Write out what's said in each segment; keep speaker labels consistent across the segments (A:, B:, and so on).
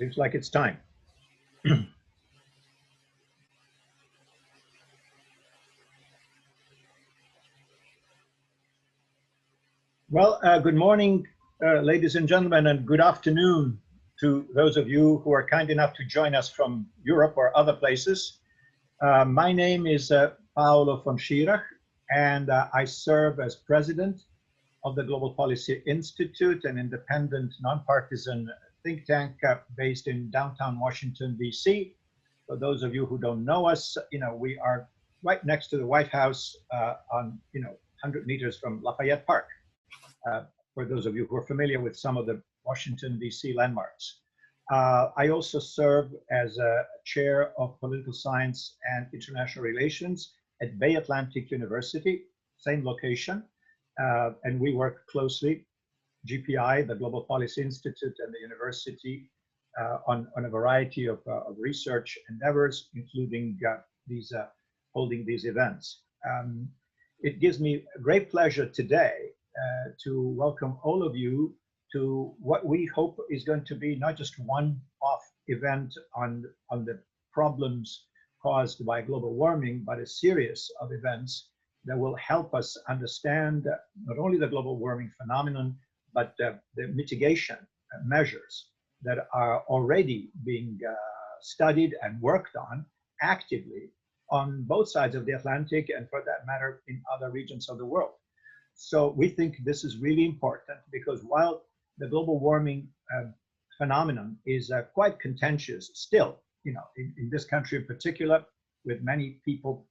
A: Seems like it's time. Well, good morning, ladies and gentlemen, and good afternoon to those of you who are kind enough to join us from Europe or other places. My name is Paolo von Schirach, and I serve as president of the Global Policy Institute, an independent, nonpartisan think tank based in downtown Washington, D.C. For those of you who don't know us, we are right next to the White House on, 100 meters from Lafayette Park. For those of you who are familiar with some of the Washington, D.C. landmarks. I also serve as a chair of political science and international relations at Bay Atlantic University, same location. And we work closely, GPI, the Global Policy Institute, and the university on a variety of research endeavors, including holding these events. It gives me great pleasure today to welcome all of you to what we hope is going to be not just one-off event on the problems caused by global warming, but a series of events that will help us understand not only the global warming phenomenon, but the mitigation measures that are already being studied and worked on actively on both sides of the Atlantic, and for that matter, in other regions of the world. So we think this is really important because while the global warming phenomenon is quite contentious still, in this country in particular, with many people,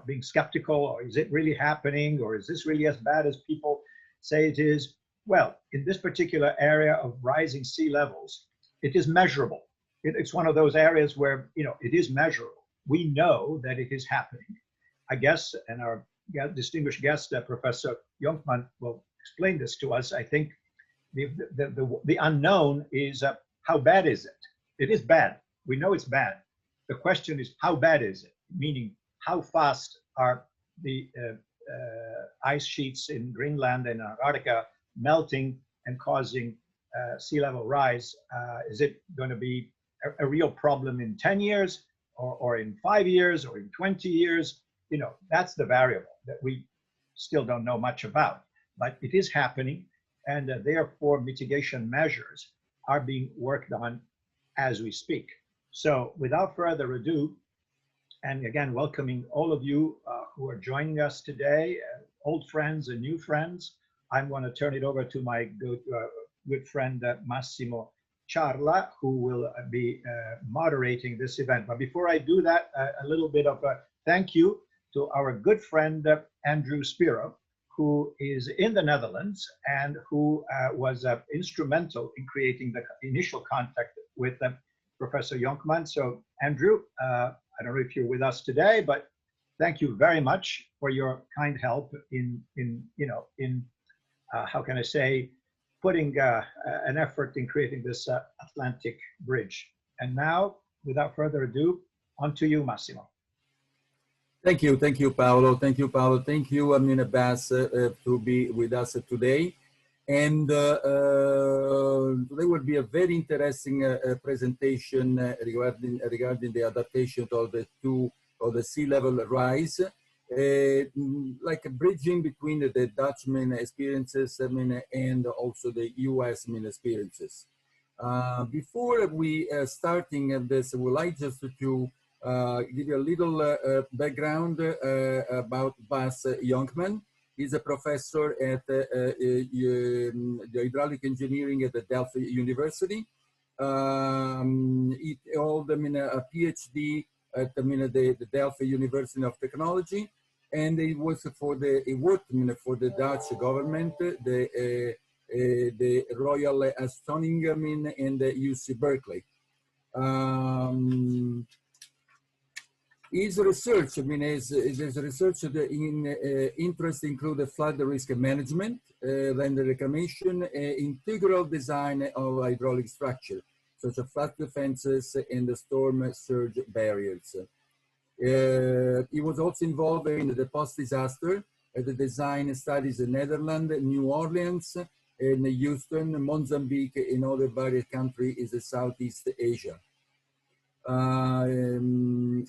A: being skeptical, or is it really happening, or is this really as bad as people say it is? Well, in this particular area of rising sea levels, it is measurable. It's one of those areas where, it is measurable. We know that it is happening. I guess, and our distinguished guest, Professor Jonkman, will explain this to us. I think the unknown is how bad is it? It is bad. We know it's bad. The question is, how bad is it? Meaning, how fast are the ice sheets in Greenland and Antarctica melting and causing sea level rise? Is it going to be a real problem in 10 years or in 5 years or in 20 years? That's the variable that we still don't know much about, but it is happening, and therefore mitigation measures are being worked on as we speak. So without further ado, and again, welcoming all of you who are joining us today, old friends and new friends, I'm going to turn it over to my good friend Massimo Ciarla, who will be moderating this event. But before I do that, a little bit of a thank you to our good friend Andrew Spiro, who is in the Netherlands and who was instrumental in creating the initial contact with Professor Jonkman. So Andrew, I don't know if you're with us today, but thank you very much for your kind help in how can I say, putting an effort in creating this Atlantic bridge. And now, without further ado, on to you, Massimo.
B: Thank you, Paolo. Thank you, Paolo. Thank you, Bas, to be with us today. And today will be a very interesting presentation regarding the adaptation of the sea level rise, like a bridging between the Dutch experiences, and also the U.S. experiences. Before we starting this, I would like just to give you a little background about Bas Jonkman. He's a professor at the hydraulic engineering at the Delft University. He held a PhD at the Delft University of Technology, and he worked for the Dutch government, the Royal Haskoning and the UC Berkeley. His research, his research in interest include the flood risk management, then the reclamation, integral design of hydraulic structure, such as flood defenses and the storm surge barriers. He was also involved in the post-disaster, the design studies in Netherlands, New Orleans, in Houston, Mozambique, in other various countries is Southeast Asia.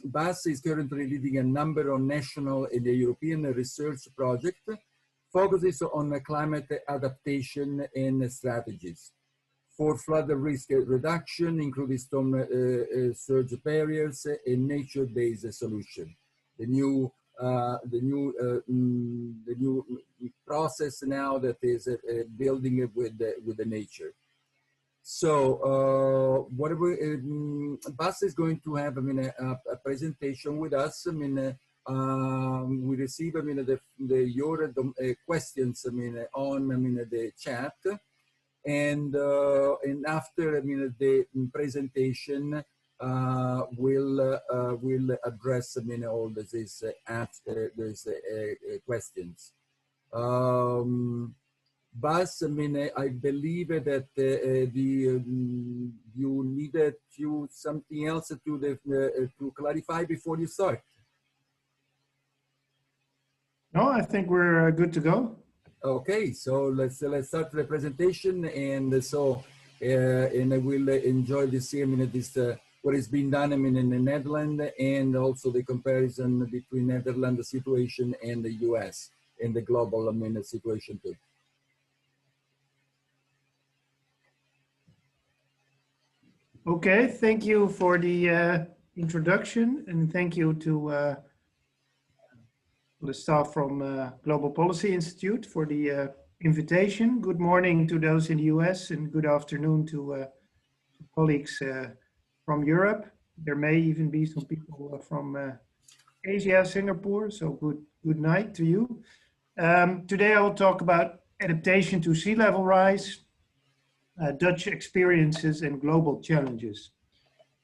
B: Bas is currently leading a number of national and European research projects, focuses on climate adaptation and strategies for flood risk reduction, including storm surge barriers and nature-based solution. The new process now that is building with the nature. So whatever Bas is going to have, a presentation with us. We receive, your questions, on, the chat, and after, the presentation, we'll address, all these questions. Bas, I believe that you needed something else to clarify before you start.
C: No, I think we're good to go.
B: Okay, so let's start the presentation, and so and I will enjoy to see this what is being done in the Netherlands, and also the comparison between Netherlands situation and the US and the global situation too.
C: Okay, thank you for the introduction, and thank you to the staff from Global Policy Institute for the invitation. Good morning to those in the US, and good afternoon to colleagues from Europe. There may even be some people from Asia, Singapore, so good night to you. Today I will talk about adaptation to sea level rise, Dutch experiences and global challenges.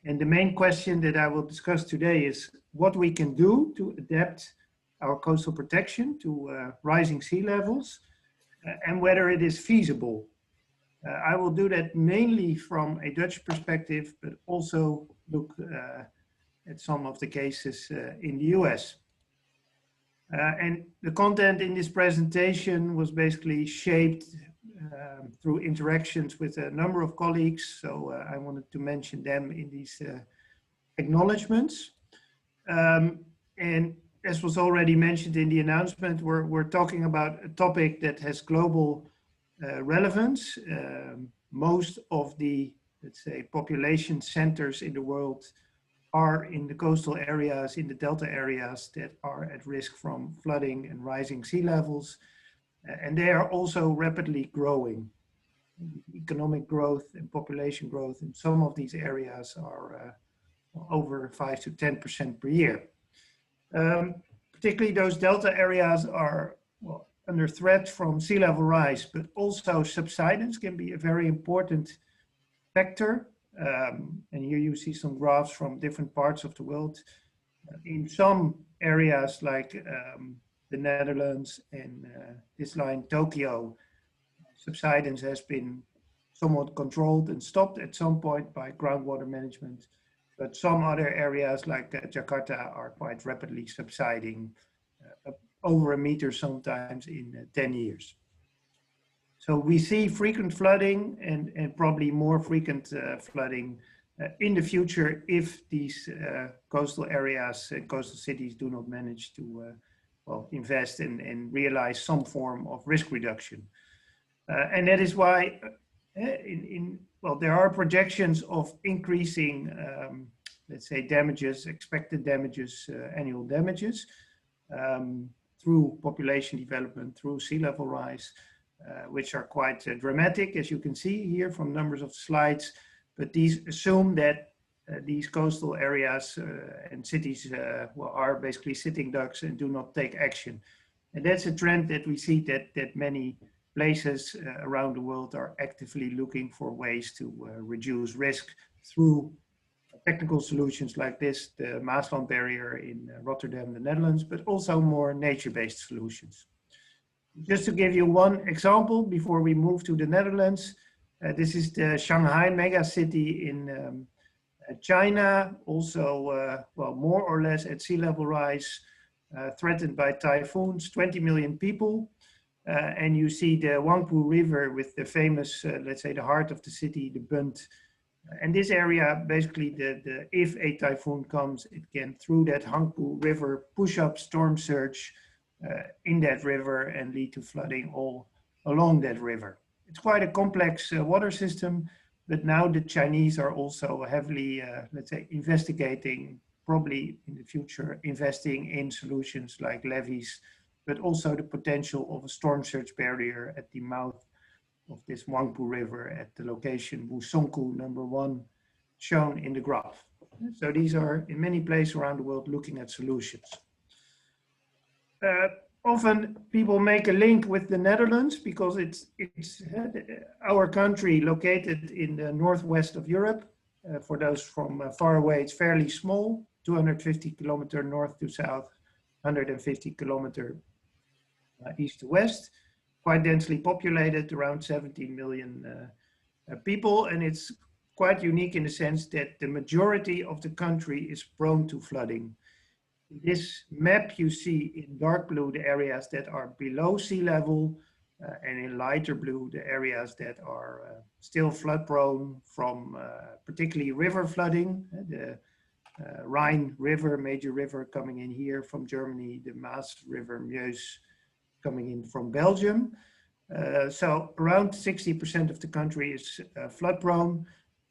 C: And the main question that I will discuss today is what we can do to adapt our coastal protection to rising sea levels, and whether it is feasible. I will do that mainly from a Dutch perspective, but also look at some of the cases in the US. And the content in this presentation was basically shaped through interactions with a number of colleagues, so I wanted to mention them in these acknowledgements. And as was already mentioned in the announcement, we're talking about a topic that has global relevance. Most of the, let's say, population centers in the world are in the coastal areas, in the delta areas that are at risk from flooding and rising sea levels. And they are also rapidly growing. Economic growth and population growth in some of these areas are over 5 to 10% per year. Particularly those delta areas are under threat from sea level rise, but also subsidence can be a very important factor. And here you see some graphs from different parts of the world. In some areas like the Netherlands and this line Tokyo, subsidence has been somewhat controlled and stopped at some point by groundwater management. But some other areas like Jakarta are quite rapidly subsiding, over a meter sometimes in 10 years. So we see frequent flooding and probably more frequent flooding in the future if these coastal areas and coastal cities do not manage to invest and realize some form of risk reduction. And that is why there are projections of increasing, let's say, damages, expected damages, annual damages through population development, through sea level rise, which are quite dramatic, as you can see here from numbers of slides. But these assume that these coastal areas and cities are basically sitting ducks and do not take action. And that's a trend that we see that many places around the world are actively looking for ways to reduce risk through technical solutions like this, the Maasland barrier in Rotterdam, the Netherlands, but also more nature-based solutions. Just to give you one example before we move to the Netherlands, this is the Shanghai megacity in China, also more or less at sea level rise, threatened by typhoons, 20 million people. And you see the Huangpu River with the famous, let's say, the heart of the city, the Bund. And this area, basically, if a typhoon comes, it can, through that Huangpu River, push up storm surge in that river and lead to flooding all along that river. It's quite a complex water system, but now the Chinese are also heavily, let's say, investigating, probably in the future, investing in solutions like levees, but also the potential of a storm surge barrier at the mouth of this Huangpu River at the location Wusongkou #1 shown in the graph. So these are in many places around the world looking at solutions. Often people make a link with the Netherlands because it's our country located in the northwest of Europe. For those from far away, it's fairly small, 250 kilometer north to south, 150 kilometer east to west, quite densely populated, around 17 million people. And it's quite unique in the sense that the majority of the country is prone to flooding. This map you see in dark blue the areas that are below sea level, and in lighter blue the areas that are still flood prone from particularly river flooding. The Rhine River, major river coming in here from Germany, the Maas River, Meuse coming in from Belgium. So around 60% of the country is flood prone.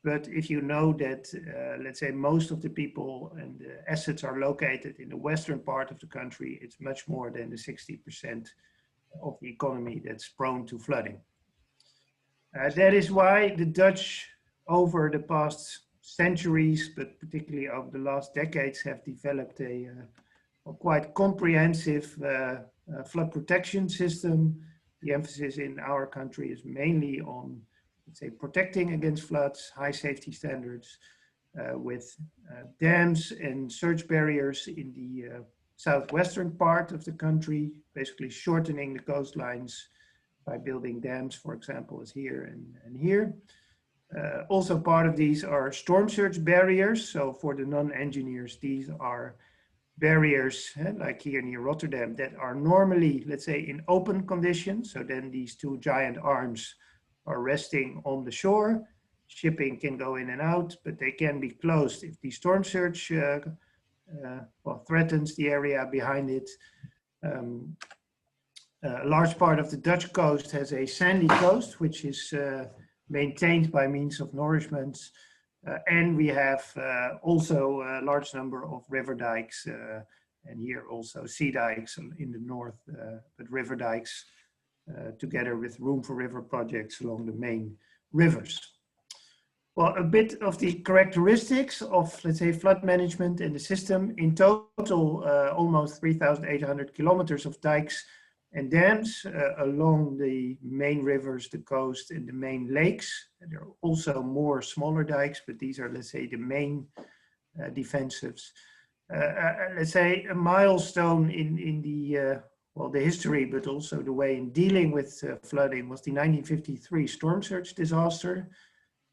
C: But if you know that, let's say, most of the people and the assets are located in the western part of the country, it's much more than the 60% of the economy that's prone to flooding. That is why the Dutch, over the past centuries, but particularly over the last decades, have developed a quite comprehensive flood protection system. The emphasis in our country is mainly on, let's say, protecting against floods, high safety standards, with dams and surge barriers in the southwestern part of the country, basically shortening the coastlines by building dams, for example, as here and here. Also part of these are storm surge barriers. So for the non-engineers, these are barriers, like here near Rotterdam, that are normally, let's say, in open conditions. So then these two giant arms are resting on the shore. Shipping can go in and out, but they can be closed if the storm surge threatens the area behind it. A large part of the Dutch coast has a sandy coast, which is maintained by means of nourishments. And we have also a large number of river dikes, and here also sea dikes in the north, but river dikes together with room for river projects along the main rivers. Well, a bit of the characteristics of, let's say, flood management and the system. In total, almost 3,800 kilometers of dikes and dams along the main rivers, the coast, and the main lakes. And there are also more smaller dikes, but these are, let's say, the main defensives. Let's say a milestone in the the history, but also the way in dealing with flooding was the 1953 storm surge disaster.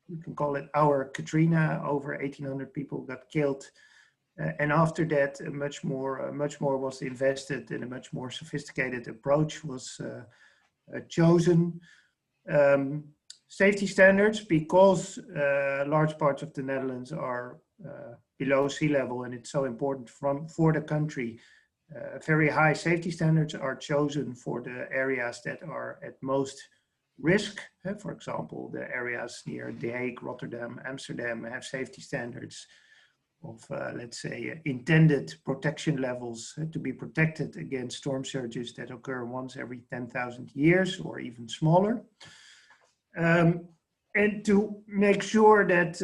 C: You can call it our Katrina. Over 1,800 people got killed. And after that, much more was invested and a much more sophisticated approach was chosen. Safety standards, because large parts of the Netherlands are below sea level, and it's so important for the country. Very high safety standards are chosen for the areas that are at most risk. For example, the areas near The Hague, Rotterdam, Amsterdam have safety standards of, let's say, intended protection levels to be protected against storm surges that occur once every 10,000 years or even smaller. And to make sure that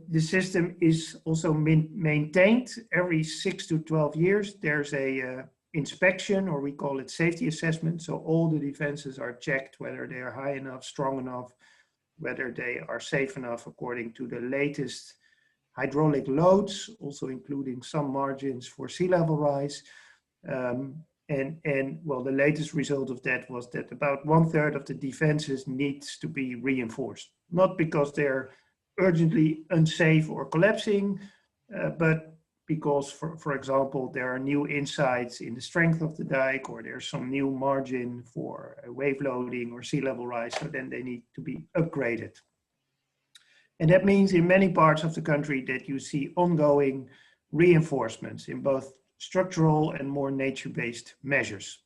C: the system is also maintained every 6 to 12 years, there's a inspection, or we call it safety assessment. So all the defenses are checked, whether they are high enough, strong enough, whether they are safe enough according to the latest hydraulic loads, also including some margins for sea level rise. And well, the latest result of that was that about 1/3 of the defenses needs to be reinforced. Not because they're urgently unsafe or collapsing, but because, for example, there are new insights in the strength of the dike, or there's some new margin for wave loading or sea level rise, so then they need to be upgraded. And that means in many parts of the country that you see ongoing reinforcements in both structural and more nature-based measures.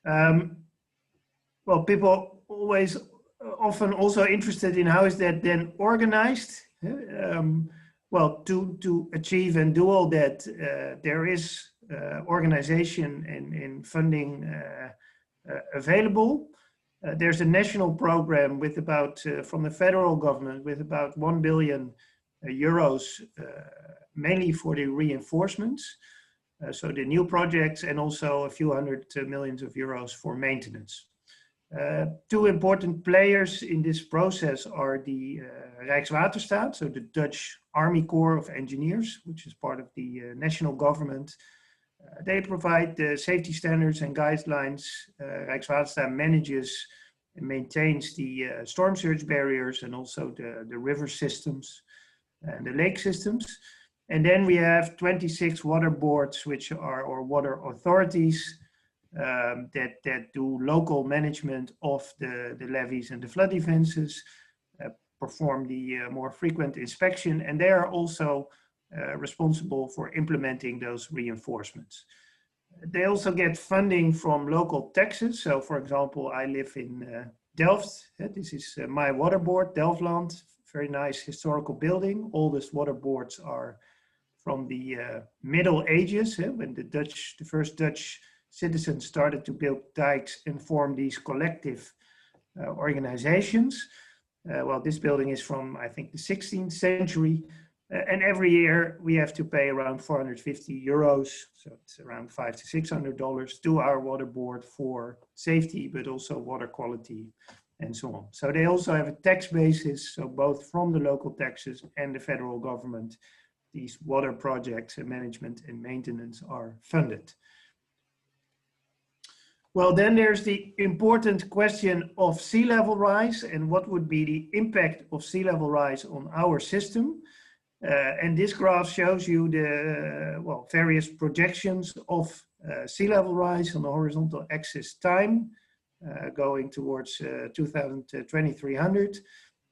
C: Well, people often also interested in how is that then organized. Well, to achieve and do all that, there is organization and funding available. There's a national program with about, from the federal government, with about 1 billion euros, mainly for the reinforcements. So the new projects, and also a few hundred millions of euros for maintenance. Two important players in this process are the Rijkswaterstaat, so the Dutch Army Corps of Engineers, which is part of the national government. They provide the safety standards and guidelines. Rijkswaterstaat manages and maintains the storm surge barriers, and also the river systems and the lake systems. And then we have 26 water boards, which are, or water authorities, that do local management of the levees and the flood defenses, perform the more frequent inspection, and they are also responsible for implementing those reinforcements. They also get funding from local taxes. So, for example, I live in Delft. This is my water board, Delftland, very nice historical building. Oldest water boards are from the Middle Ages, when the first Dutch citizens started to build dikes and form these collective organizations. Well, this building is from, I think, the 16th century. And every year we have to pay around 450 euros, so it's around $500 to $600 to our water board for safety, but also water quality and so on. So they also have a tax basis, so both from the local taxes and the federal government, these water projects and management and maintenance are funded. Well, then there's the important question of sea level rise and what would be the impact of sea level rise on our system. And this graph shows you the various projections of sea level rise on the horizontal axis time, going towards 2300.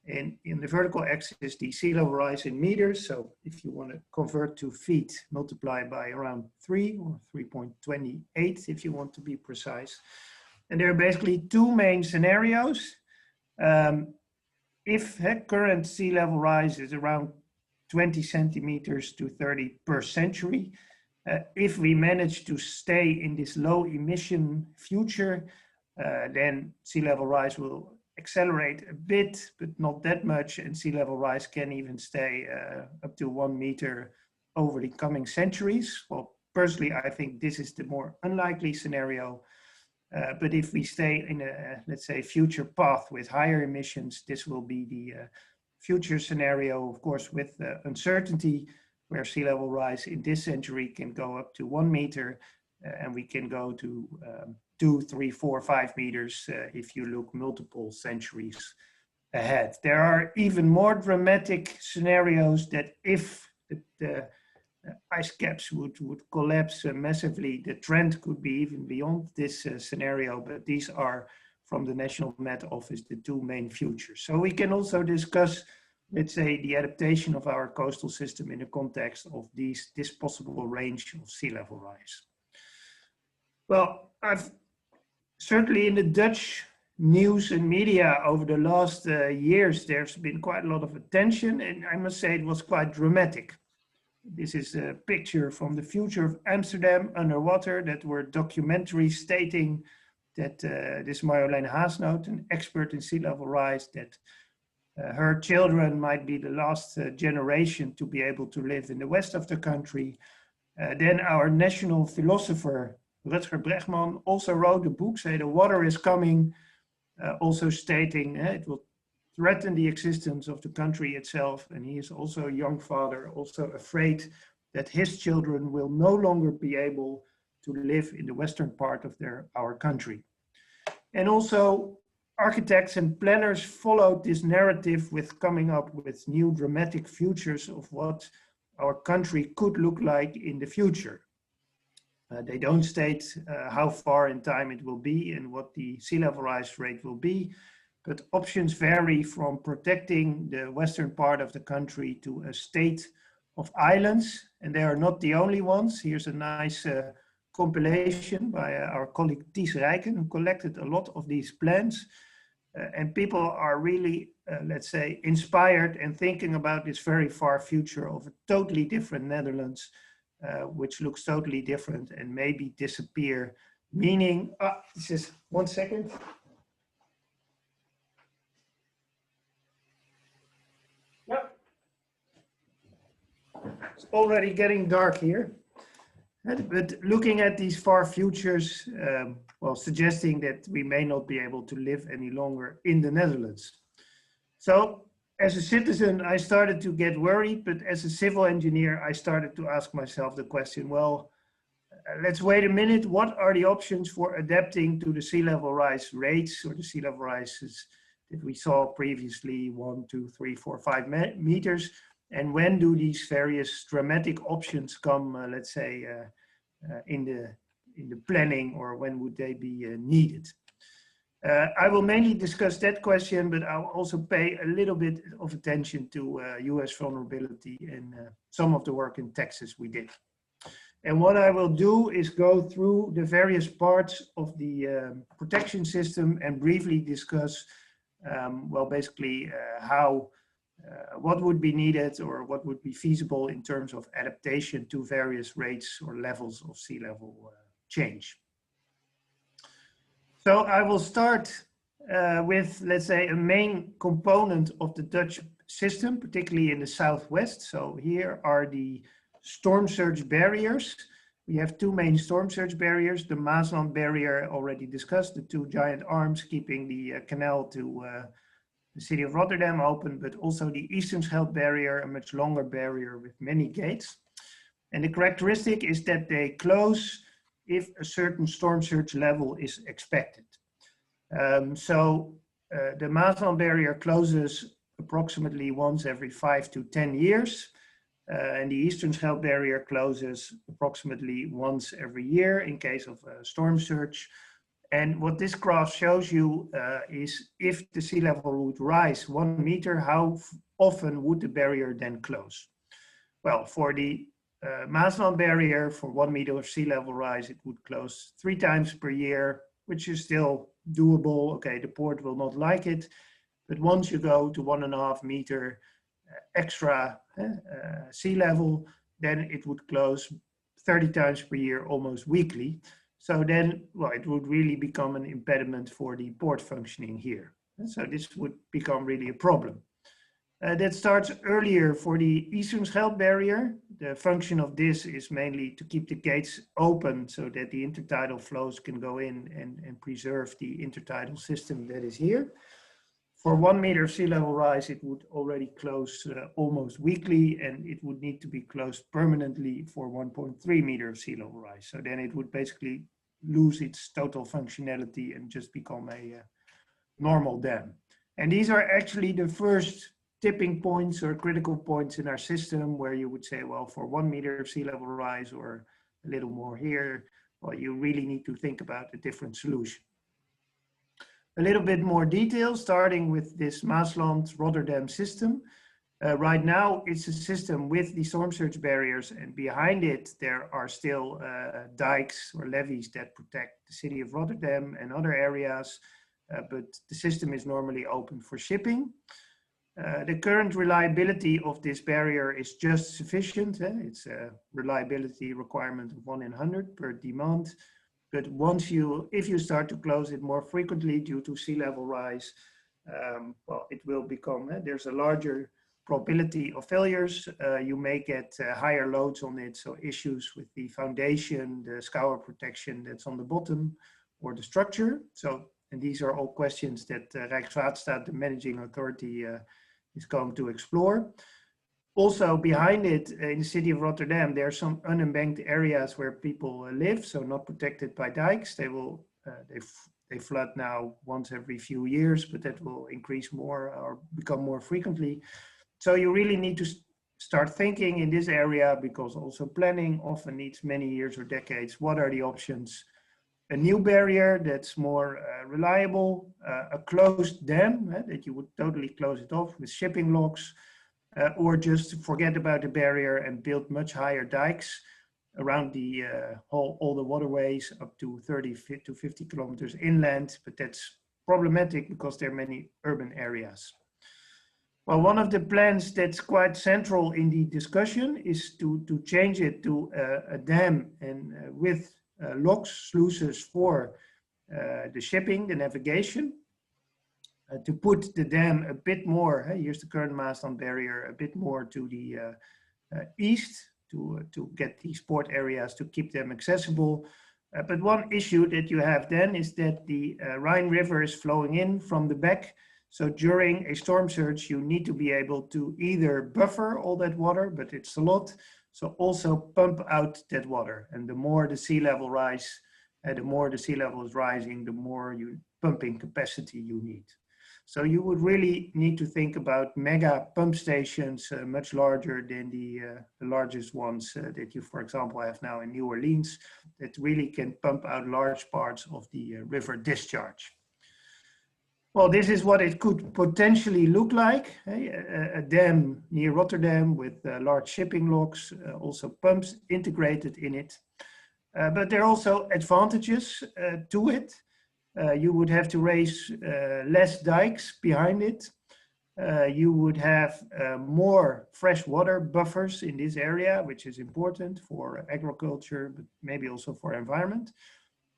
C: And in the vertical axis, the sea level rise in meters. So if you want to convert to feet, multiply by around 3 or 3.28 if you want to be precise. And there are basically two main scenarios. If current sea level rise is around 20 centimeters to 30 per century, if we manage to stay in this low emission future, then sea level rise will accelerate a bit, but not that much, and sea level rise can even stay up to 1 meter over the coming centuries. Well, personally, I think this is the more unlikely scenario, but if we stay in a, let's say, future path with higher emissions, this will be the future scenario, of course, with uncertainty, where sea level rise in this century can go up to 1 meter, and we can go to 2, 3, 4, 5 meters if you look multiple centuries ahead. There are even more dramatic scenarios that if the ice caps would collapse massively, the trend could be even beyond this scenario, but these are from the National Met Office the two main futures. So we can also discuss, let's say, the adaptation of our coastal system in the context of this possible range of sea level rise. Well, I've certainly in the Dutch news and media over the last years, there's been quite a lot of attention, and I must say it was quite dramatic. This is a picture from the future of Amsterdam underwater that were documentaries stating that this Marjolein Haasnoot, an expert in sea level rise, that her children might be the last generation to be able to live in the west of the country. Then our national philosopher, Rutger Bregman, also wrote a book, Say the Water is Coming, also stating it will threaten the existence of the country itself. And he is also a young father, also afraid that his children will no longer be able to live in the western part of our country. And also architects and planners followed this narrative with coming up with new dramatic futures of what our country could look like in the future. They don't state how far in time it will be and what the sea level rise rate will be, but options vary from protecting the western part of the country to a state of islands, and they are not the only ones. Here's a nice compilation by our colleague Ties Rijken, who collected a lot of these plans. And people are really, let's say, inspired and thinking about this very far future of a totally different Netherlands, which looks totally different and maybe disappear. Meaning, this is 1 second. Yep. It's already getting dark here. But looking at these far futures, well, suggesting that we may not be able to live any longer in the Netherlands. So as a citizen, I started to get worried, but as a civil engineer, I started to ask myself the question, well, let's wait a minute. What are the options for adapting to the sea level rise rates or the sea level rises that we saw previously, 1, 2, 3, 4, 5 meters? And when do these various dramatic options come, let's say, in the planning, or when would they be needed? I will mainly discuss that question, but I'll also pay a little bit of attention to US vulnerability and some of the work in Texas we did. And what I will do is go through the various parts of the protection system and briefly discuss, well, basically how what would be needed or what would be feasible in terms of adaptation to various rates or levels of sea level change. So I will start with, let's say, a main component of the Dutch system, particularly in the southwest. So here are the storm surge barriers. We have two main storm surge barriers, the Maasland barrier already discussed, the two giant arms keeping the canal to the city of Rotterdam open, but also the Eastern Scheldt barrier, a much longer barrier with many gates. And the characteristic is that they close if a certain storm surge level is expected. The Maasland barrier closes approximately once every 5 to 10 years. And the Eastern Scheldt barrier closes approximately once every year in case of a storm surge. And what this graph shows you is if the sea level would rise 1 meter, how often would the barrier then close? Well, for the Maasland barrier, for 1 meter of sea level rise, it would close 3 times per year, which is still doable. Okay, the port will not like it, but once you go to 1.5 meter extra sea level, then it would close 30 times per year, almost weekly. So then, well, it would really become an impediment for the port functioning here. And so this would become really a problem. That starts earlier for the Eastern Scheldt barrier. The function of this is mainly to keep the gates open so that the intertidal flows can go in and preserve the intertidal system that is here. For 1 meter of sea level rise, it would already close almost weekly, and it would need to be closed permanently for 1.3 meter of sea level rise. So then it would basically lose its total functionality and just become a normal dam. And these are actually the first tipping points or critical points in our system where you would say, well, for 1 meter of sea level rise or a little more here, well, you really need to think about a different solution. A little bit more detail, starting with this Maasland Rotterdam system. Right now, it's a system with the storm surge barriers, and behind it, there are still dikes or levees that protect the city of Rotterdam and other areas, but the system is normally open for shipping. The current reliability of this barrier is just sufficient. It's a reliability requirement of 1 in 100 per demand. But if you start to close it more frequently due to sea level rise, well, it will become, there's a larger probability of failures. You may get higher loads on it, so issues with the foundation, the scour protection that's on the bottom, or the structure. So, and these are all questions that Rijkswaterstaat, the managing authority, is going to explore. Also behind it, in the city of Rotterdam, there are some unembanked areas where people live, so not protected by dikes. They flood now once every few years, but that will increase more or become more frequently. So you really need to start thinking in this area, because also planning often needs many years or decades. What are the options? A new barrier that's more reliable, a closed dam, that you would totally close it off with shipping locks, or just forget about the barrier and build much higher dikes around the all the waterways up to 30 to 50 kilometers inland, but that's problematic because there are many urban areas. Well, one of the plans that's quite central in the discussion is to change it to a dam and with locks, sluices for the shipping, the navigation, to put the dam a bit more, here's the current mast on barrier, a bit more to the east to get these port areas, to keep them accessible. But one issue that you have then is that the Rhine River is flowing in from the back. So during a storm surge, you need to be able to either buffer all that water, but it's a lot, so also pump out that water. And the more the sea level rise, the more the sea level is rising, the more pumping capacity you need. So you would really need to think about mega pump stations, much larger than the largest ones that you, for example, have now in New Orleans, that really can pump out large parts of the river discharge. Well, this is what it could potentially look like, a dam near Rotterdam with large shipping locks, also pumps integrated in it. But there are also advantages to it. You would have to raise less dikes behind it. You would have more freshwater buffers in this area, which is important for agriculture, but maybe also for environment.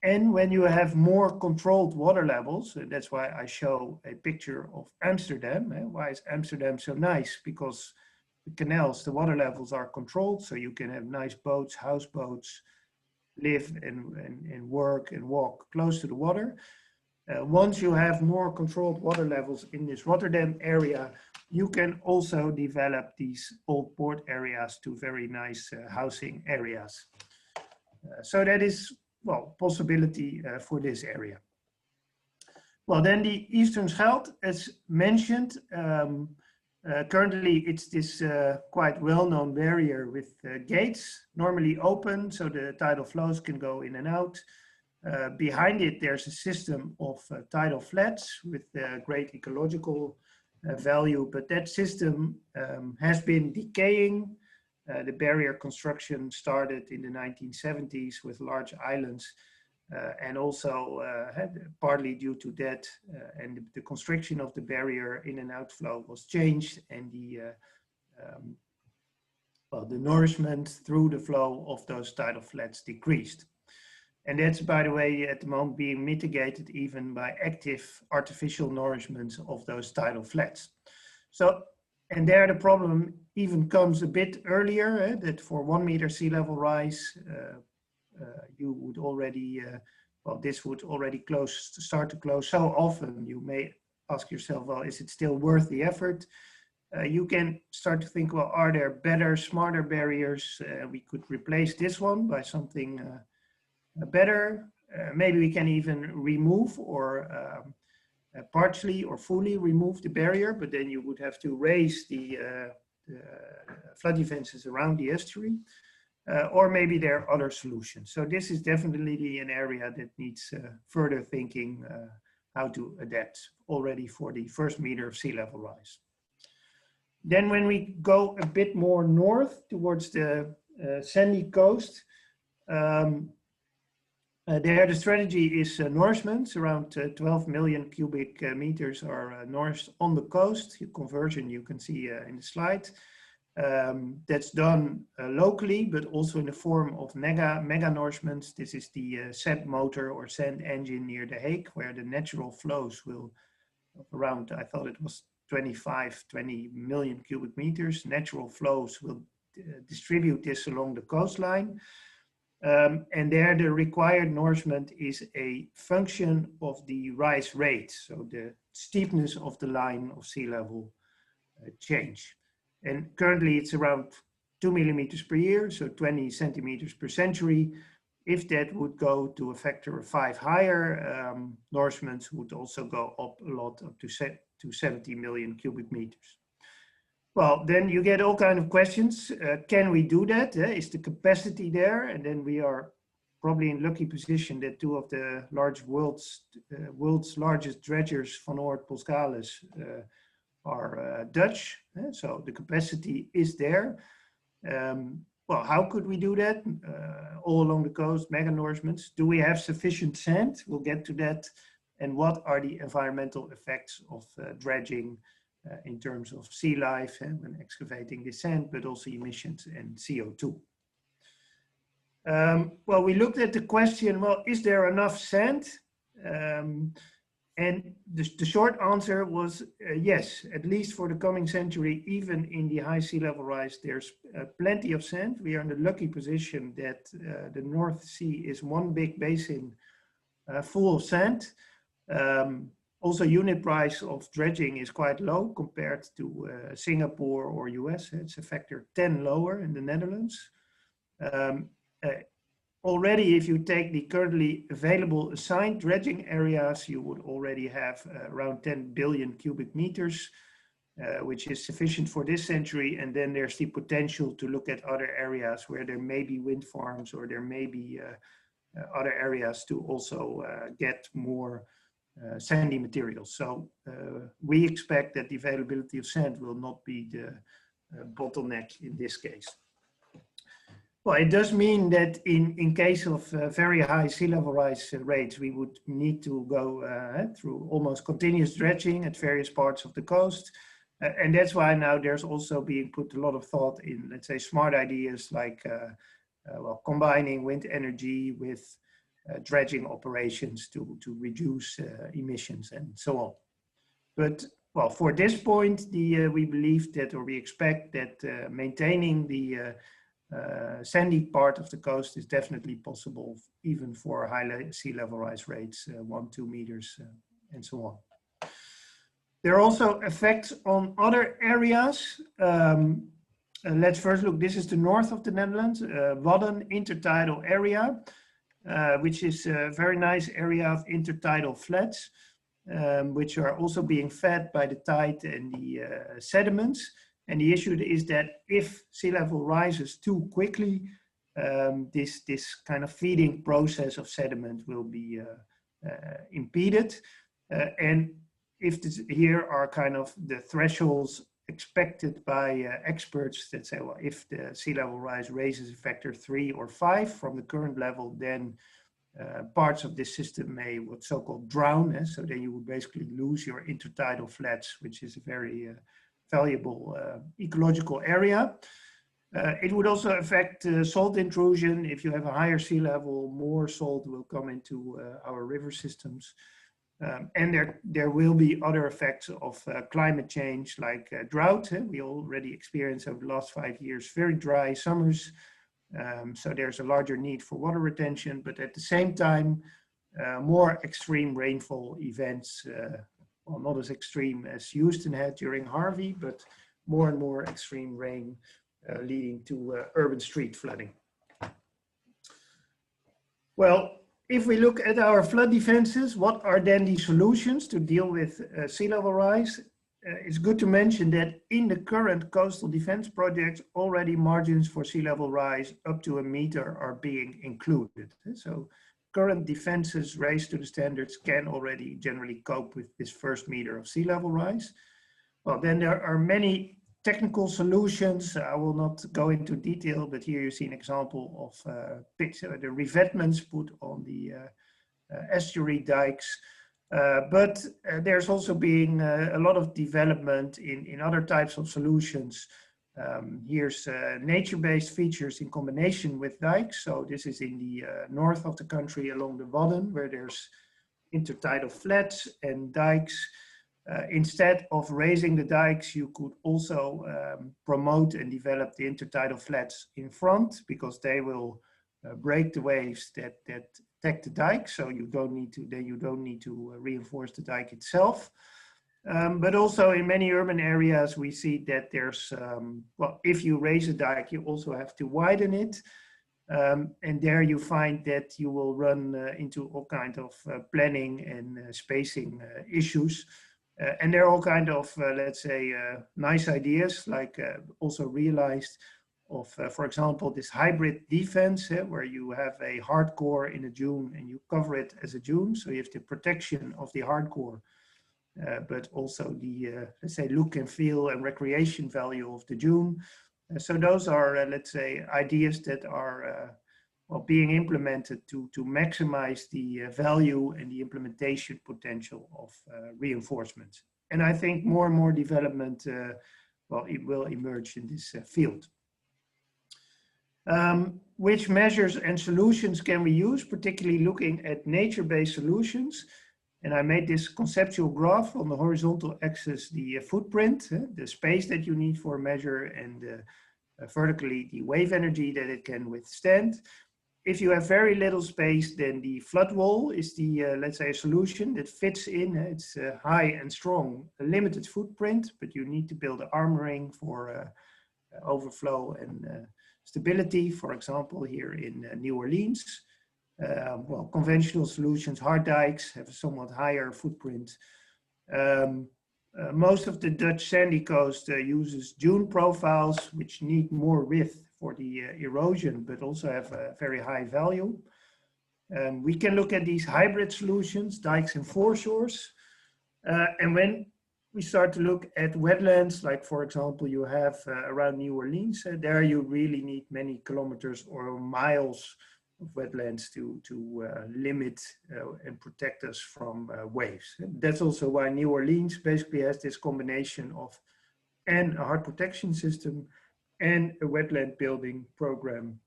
C: And when you have more controlled water levels, that's why I show a picture of Amsterdam. Why is Amsterdam so nice? Because the canals, the water levels are controlled, so you can have nice boats, houseboats, live and work and walk close to the water. Once you have more controlled water levels in this Rotterdam area, you can also develop these old port areas to very nice housing areas. So that is, well, possibility for this area. Well, then the Eastern Scheldt, as mentioned, currently it's this quite well-known barrier with gates, normally open, so the tidal flows can go in and out. Behind it, there's a system of tidal flats with great ecological value, but that system has been decaying. The barrier construction started in the 1970s with large islands, and also partly due to that, and the constriction of the barrier in and outflow was changed, and the nourishment through the flow of those tidal flats decreased. And that's, by the way, at the moment being mitigated even by active artificial nourishments of those tidal flats. So, and there the problem even comes a bit earlier, that for 1 meter sea level rise, you would already, this would already start to close so often. You may ask yourself, well, is it still worth the effort? You can start to think, well, are there better, smarter barriers? We could replace this one by something better. Maybe we can even remove or partially or fully remove the barrier, but then you would have to raise the flood defenses around the estuary, or maybe there are other solutions. So this is definitely an area that needs further thinking how to adapt already for the 1st meter of sea level rise. Then when we go a bit more north towards the sandy coast, there the strategy is nourishments. Around 12 million cubic meters are nourished on the coast. Conversion you can see in the slide. That's done locally, but also in the form of mega nourishments. This is the sand motor or sand engine near The Hague, where the natural flows will around, I thought it was 20 million cubic meters. Natural flows will distribute this along the coastline. And there the required nourishment is a function of the rise rate, so the steepness of the line of sea level change. And currently it's around 2 millimeters per year, so 20 centimeters per century. If that would go to a factor of 5 higher, nourishments would also go up a lot, up to 70 million cubic meters. Well, then you get all kinds of questions. Can we do that? Is the capacity there? And then we are probably in lucky position that two of the world's largest dredgers, Van Oort Boskalis, are Dutch. So the capacity is there. Well, how could we do that? All along the coast, mega nourishments. Do we have sufficient sand? We'll get to that. And what are the environmental effects of dredging in terms of sea life when excavating the sand, but also emissions and CO2? Well, we looked at the question, well, is there enough sand? And the short answer was yes, at least for the coming century, even in the high sea level rise, there's plenty of sand. We are in the lucky position that the North Sea is one big basin full of sand. Also, unit price of dredging is quite low compared to Singapore or US. It's a factor 10 lower in the Netherlands. Already, if you take the currently available assigned dredging areas, you would already have around 10 billion cubic meters, which is sufficient for this century. And then there's the potential to look at other areas where there may be wind farms, or there may be other areas to also get more sandy materials. So we expect that the availability of sand will not be the bottleneck in this case. Well, it does mean that in case of very high sea level rise rates, we would need to go through almost continuous dredging at various parts of the coast. And that's why now there's also being put a lot of thought in, let's say, smart ideas like well, combining wind energy with dredging operations to reduce emissions and so on. But well, for this point, we believe that, or we expect that maintaining the sandy part of the coast is definitely possible, even for high sea level rise rates, 1-2 meters, and so on. There are also effects on other areas. Let's first look, this is the north of the Netherlands, Wadden intertidal area, which is a very nice area of intertidal flats, which are also being fed by the tide and the sediments. And the issue is that if sea level rises too quickly, this kind of feeding process of sediment will be impeded. And if here are kind of the thresholds expected by experts that say, well, if the sea level rise raises a factor 3 or 5 from the current level, then parts of this system may what so-called drown. So then you would basically lose your intertidal flats, which is a very valuable ecological area. It would also affect salt intrusion. If you have a higher sea level, more salt will come into our river systems. And there will be other effects of climate change, like drought. We already experienced over the last 5 years very dry summers. So there's a larger need for water retention, but at the same time, more extreme rainfall events. Well, not as extreme as Houston had during Harvey, but more and more extreme rain leading to urban street flooding. Well, if we look at our flood defenses, what are then the solutions to deal with sea level rise? It's good to mention that in the current coastal defense projects, already margins for sea level rise up to 1 meter are being included. So current defenses raised to the standards can already generally cope with this first meter of sea level rise. Well, then there are many technical solutions. I will not go into detail, but here you see an example of the revetments put on the estuary dikes. But there's also been a lot of development in other types of solutions. Here's nature-based features in combination with dikes. So this is in the north of the country along the Wadden, where there's intertidal flats and dikes. Instead of raising the dikes, you could also promote and develop the intertidal flats in front, because they will break the waves that attack the dike. So you don't need to reinforce the dike itself. But also in many urban areas, we see that there's, well, if you raise a dike, you also have to widen it. And there you find that you will run into all kinds of planning and spacing issues. And there are all kind of, let's say, nice ideas, like also realized of, for example, this hybrid defense, where you have a hard core in a dune and you cover it as a dune. So you have the protection of the hard core, but also the, let's say, look and feel and recreation value of the dune. So those are, let's say, ideas that are well, being implemented to maximize the value and the implementation potential of reinforcement. And I think more and more development, well, it will emerge in this field. Which measures and solutions can we use, particularly looking at nature-based solutions? And I made this conceptual graph on the horizontal axis, the footprint, the space that you need for a measure, and vertically the wave energy that it can withstand. If you have very little space, then the flood wall is the, let's say, a solution that fits in. It's high and strong, a limited footprint, but you need to build an armoring for overflow and stability, for example, here in New Orleans. Well, conventional solutions, hard dikes, have a somewhat higher footprint. Most of the Dutch sandy coast uses dune profiles, which need more width for the erosion, but also have a very high value. We can look at these hybrid solutions, dikes and foreshores. And when we start to look at wetlands, like for example, you have around New Orleans, there you really need many kilometers or miles of wetlands to limit and protect us from waves. That's also why New Orleans basically has this combination of a hard protection system and a wetland building program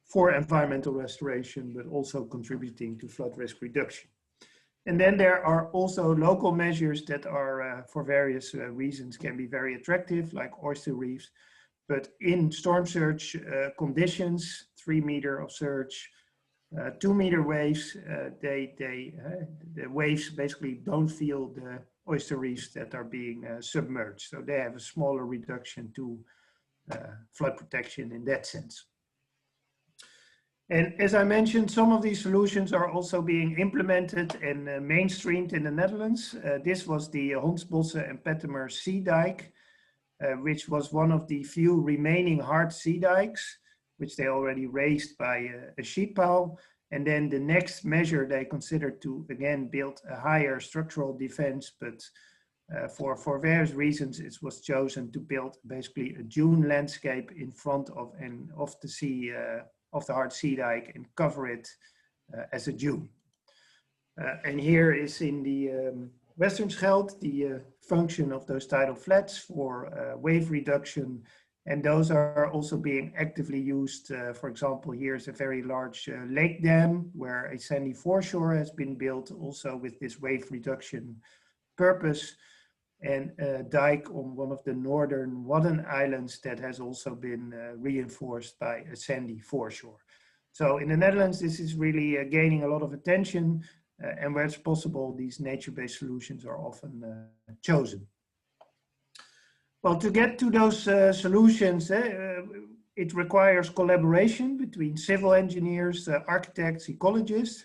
C: for environmental restoration, but also contributing to flood risk reduction. And then there are also local measures that are, for various reasons, can be very attractive, like oyster reefs. But in storm surge conditions, 3 meter of surge, 2 meter waves, the waves basically don't feel the oyster reefs that are being submerged. So they have a smaller reduction to flood protection in that sense. And as I mentioned, some of these solutions are also being implemented and mainstreamed in the Netherlands. This was the Hondsbosse and Pettemer Sea Dike, which was one of the few remaining hard sea dikes, which they already raised by a sheet pile. And then the next measure they considered to, again, build a higher structural defense, but for various reasons, it was chosen to build basically a dune landscape in front of the sea, of the hard sea dike, and cover it as a dune. And here is in the Western Scheldt, the function of those tidal flats for wave reduction. And those are also being actively used. For example, here's a very large lake dam where a sandy foreshore has been built, also with this wave reduction purpose, and a dike on one of the northern Wadden Islands that has also been reinforced by a sandy foreshore. So in the Netherlands, this is really gaining a lot of attention, and where it's possible, these nature-based solutions are often chosen. Well, to get to those solutions, it requires collaboration between civil engineers, architects, ecologists.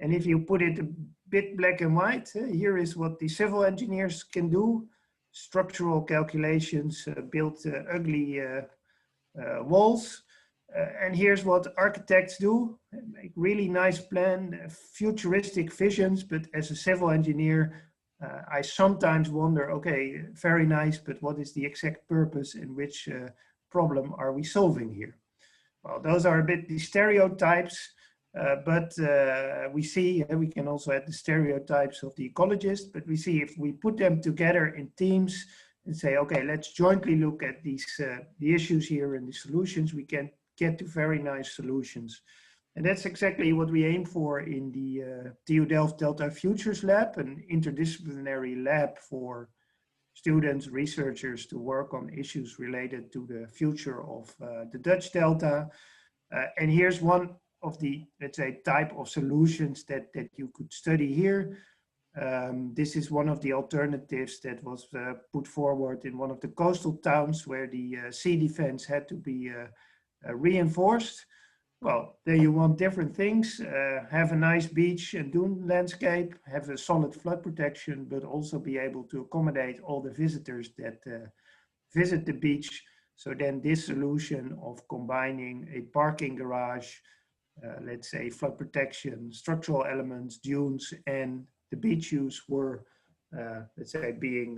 C: And if you put it a bit black and white, here is what the civil engineers can do: structural calculations, build ugly walls. And here's what architects do: make really nice plan, futuristic visions. But as a civil engineer, I sometimes wonder, okay, very nice, but what is the exact purpose and which problem are we solving here? Well, those are a bit the stereotypes. But we see, we can also add the stereotypes of the ecologist, but we see if we put them together in teams and say, okay, let's jointly look at these the issues here and the solutions, we can get to very nice solutions. And that's exactly what we aim for in the TU Delft Delta Futures Lab, an interdisciplinary lab for students, researchers to work on issues related to the future of the Dutch Delta. And here's one of the, let's say, type of solutions that you could study here. This is one of the alternatives that was put forward in one of the coastal towns where the sea defense had to be reinforced. well, there you want different things, have a nice beach and dune landscape, have a solid flood protection, but also be able to accommodate all the visitors that visit the beach. So then this solution of combining a parking garage, let's say flood protection, structural elements, dunes, and the beach use were, let's say, being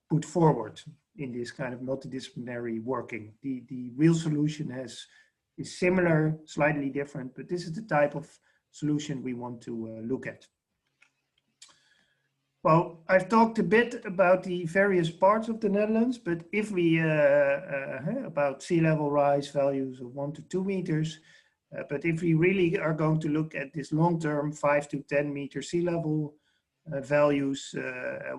C: put forward in this kind of multidisciplinary working. The real solution is similar, slightly different, but this is the type of solution we want to look at. Well, I've talked a bit about the various parts of the Netherlands, but if we, about sea level rise values of 1 to 2 meters, but if we really are going to look at this long-term 5 to 10 meter sea level values,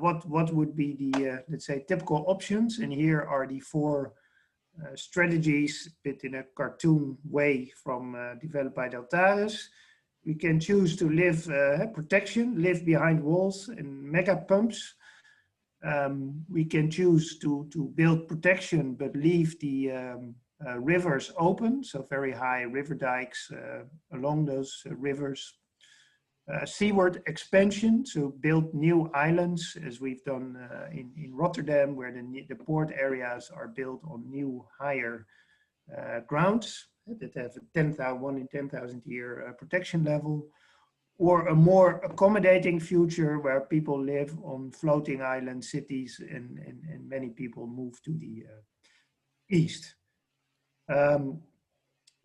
C: what would be the, let's say, typical options? And here are the 4 strategies, a bit in a cartoon way from developed by Deltares. We can choose to live live behind walls and mega pumps. We can choose to build protection, but leave the rivers open, so very high river dikes along those rivers. Seaward expansion, so build new islands, as we've done in Rotterdam, where the port areas are built on new higher grounds that have a 1 in 10,000 year protection level, or a more accommodating future where people live on floating island cities and many people move to the east.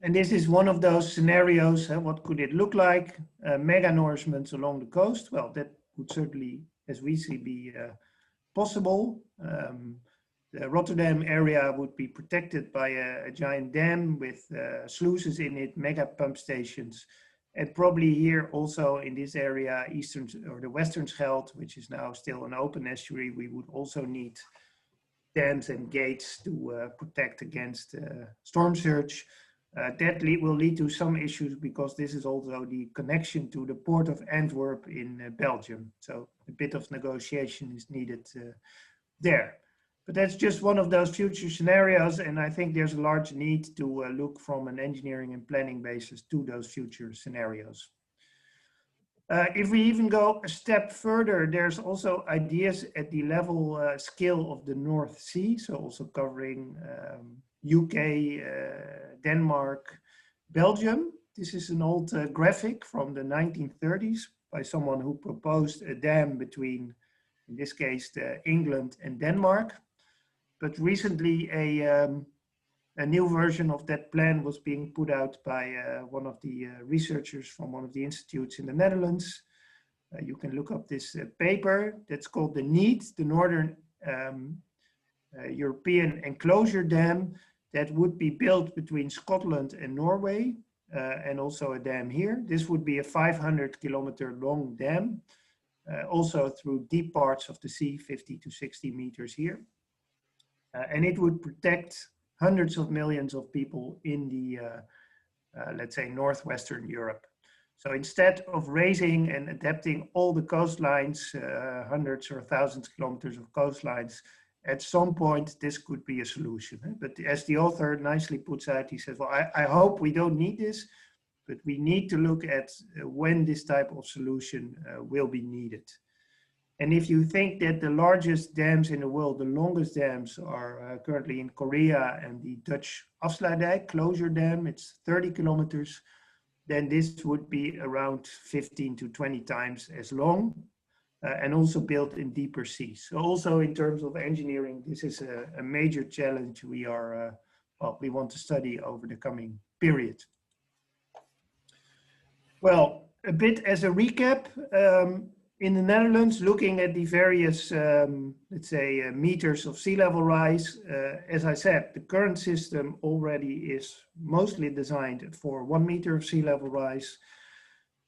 C: And this is one of those scenarios. What could it look like? Mega nourishments along the coast. Well, that would certainly, as we see, be possible. The Rotterdam area would be protected by a giant dam with sluices in it, mega pump stations. And probably here also in this area, eastern or the western Scheldt, which is now still an open estuary, we would also need dams and gates to protect against storm surge. That will lead to some issues because this is also the connection to the port of Antwerp in Belgium. So a bit of negotiation is needed there. But that's just one of those future scenarios, and I think there's a large need to look from an engineering and planning basis to those future scenarios. If we even go a step further, there's also ideas at the level scale of the North Sea, so also covering UK, Denmark, Belgium. This is an old graphic from the 1930s by someone who proposed a dam between, in this case, England and Denmark. But recently a new version of that plan was being put out by one of the researchers from one of the institutes in the Netherlands. You can look up this paper that's called the NEED, the Northern European Enclosure Dam, that would be built between Scotland and Norway, and also a dam here. This would be a 500-kilometer long dam, also through deep parts of the sea, 50 to 60 meters here. And it would protect hundreds of millions of people in the, let's say, northwestern Europe. So instead of raising and adapting all the coastlines, hundreds or thousands of kilometers of coastlines, at some point this could be a solution. But as the author nicely puts out, he says, well, I hope we don't need this, but we need to look at when this type of solution will be needed. And if you think that the largest dams in the world, the longest dams are currently in Korea and the Dutch Afsluitdijk closure dam, it's 30 kilometers, then this would be around 15 to 20 times as long and also built in deeper seas. So also in terms of engineering, this is a major challenge we are, we want to study over the coming period. Well, a bit as a recap, in the Netherlands, looking at the various, let's say, meters of sea level rise, as I said, the current system already is mostly designed for 1 meter of sea level rise.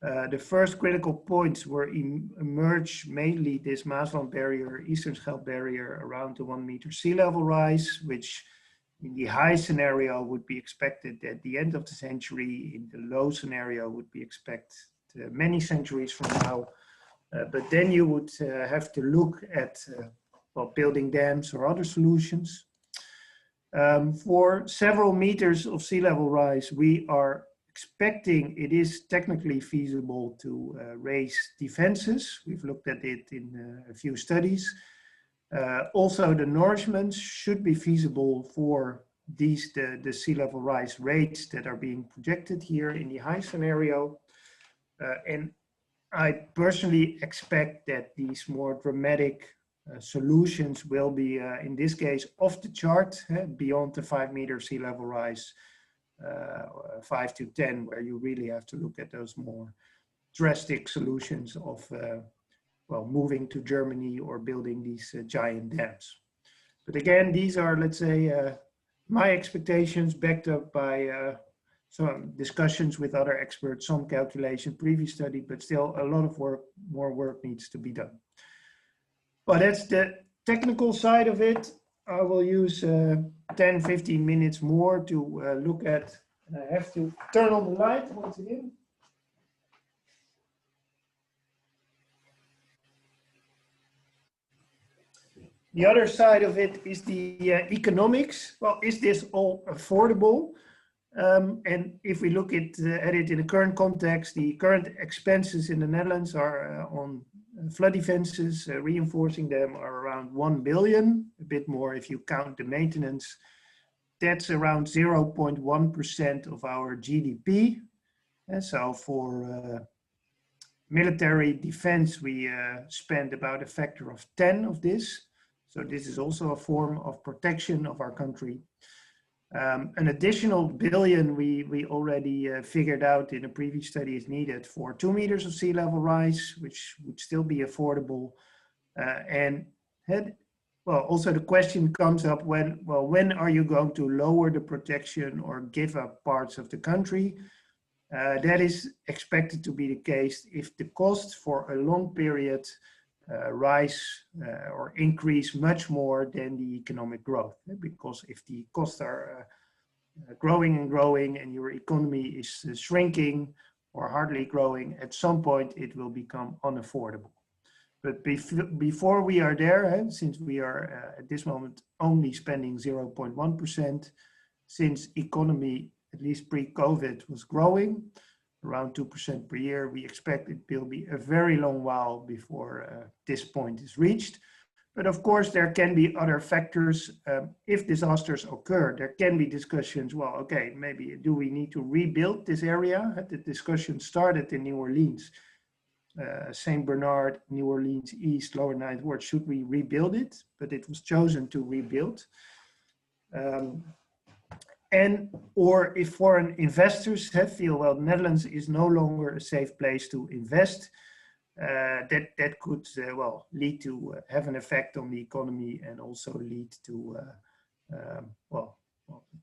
C: The first critical points were emerge mainly this Maasland barrier, Eastern Scheldt barrier around the 1 meter sea level rise, which in the high scenario would be expected at the end of the century. In the low scenario would be expected many centuries from now. But then you would have to look at well, building dams or other solutions. For several meters of sea level rise, we are expecting it is technically feasible to raise defenses. We've looked at it in a few studies. Also, the nourishments should be feasible for these, the sea level rise rates that are being projected here in the high scenario. And I personally expect that these more dramatic solutions will be, in this case, off the chart, beyond the 5 meter sea level rise, 5 to 10, where you really have to look at those more drastic solutions of, well, moving to Germany or building these giant dams. But again, these are, let's say, my expectations backed up by some discussions with other experts, some calculation, previous study, but still a lot of work, more work needs to be done. But that's the technical side of it. I will use 10-15 minutes more to look at, and I have to turn on the light once again. The other side of it is the economics. Well, is this all affordable? And if we look at it in the current context, the current expenses in the Netherlands are on flood defenses, reinforcing them are around 1 billion, a bit more if you count the maintenance. That's around 0.1% of our GDP. And so for military defense, we spend about a factor of 10 of this. So this is also a form of protection of our country. An additional billion we already figured out in a previous study is needed for 2 meters of sea level rise, which would still be affordable. Well, also the question comes up when are you going to lower the protection or give up parts of the country? That is expected to be the case if the cost for a long period rise or increase much more than the economic growth. Because if the costs are growing and growing and your economy is shrinking or hardly growing, at some point it will become unaffordable. But before we are there, since we are at this moment only spending 0.1%, since economy, at least pre-COVID, was growing around 2% per year, we expect it will be a very long while before this point is reached. But of course, there can be other factors. If disasters occur, there can be discussions, well, okay, maybe do we need to rebuild this area? The discussion started in New Orleans, St. Bernard, New Orleans East, Lower Ninth Ward, should we rebuild it? But it was chosen to rebuild. Or if foreign investors feel, well, the Netherlands is no longer a safe place to invest, that could well lead to have an effect on the economy and also lead to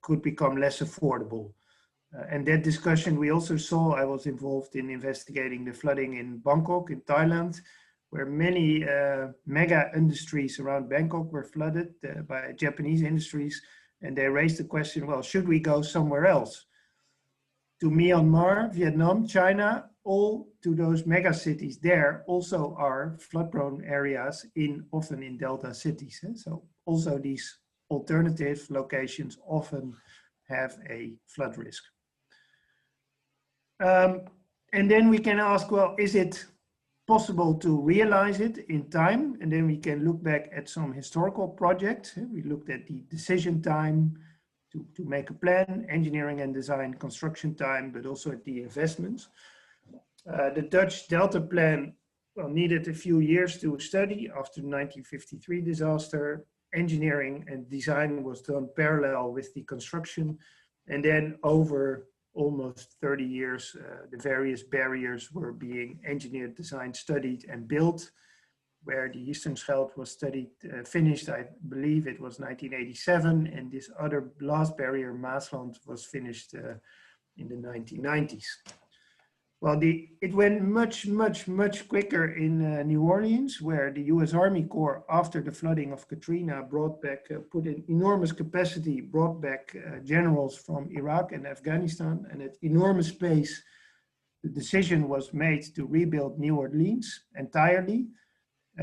C: could become less affordable. And that discussion we also saw. I was involved in investigating the flooding in Bangkok in Thailand, where many mega industries around Bangkok were flooded by Japanese industries. And they raised the question, well, should we go somewhere else? To Myanmar, Vietnam, China, all to those mega cities there also are flood-prone areas often in delta cities. So also these alternative locations often have a flood risk. And then we can ask, well, is it possible to realize it in time? And then we can look back at some historical projects. We looked at the decision time to make a plan, engineering and design, construction time, but also at the investments. The Dutch Delta plan needed a few years to study after the 1953 disaster. Engineering and design was done parallel with the construction. And then over almost 30 years, the various barriers were being engineered, designed, studied, and built. Where the Eastern Scheldt was finished, I believe it was 1987, and this other last barrier, Maasland, was finished in the 1990s. Well, it went much quicker in New Orleans, where the US Army Corps, after the flooding of Katrina, brought back, put in enormous capacity, brought back generals from Iraq and Afghanistan, and at enormous pace, the decision was made to rebuild New Orleans entirely,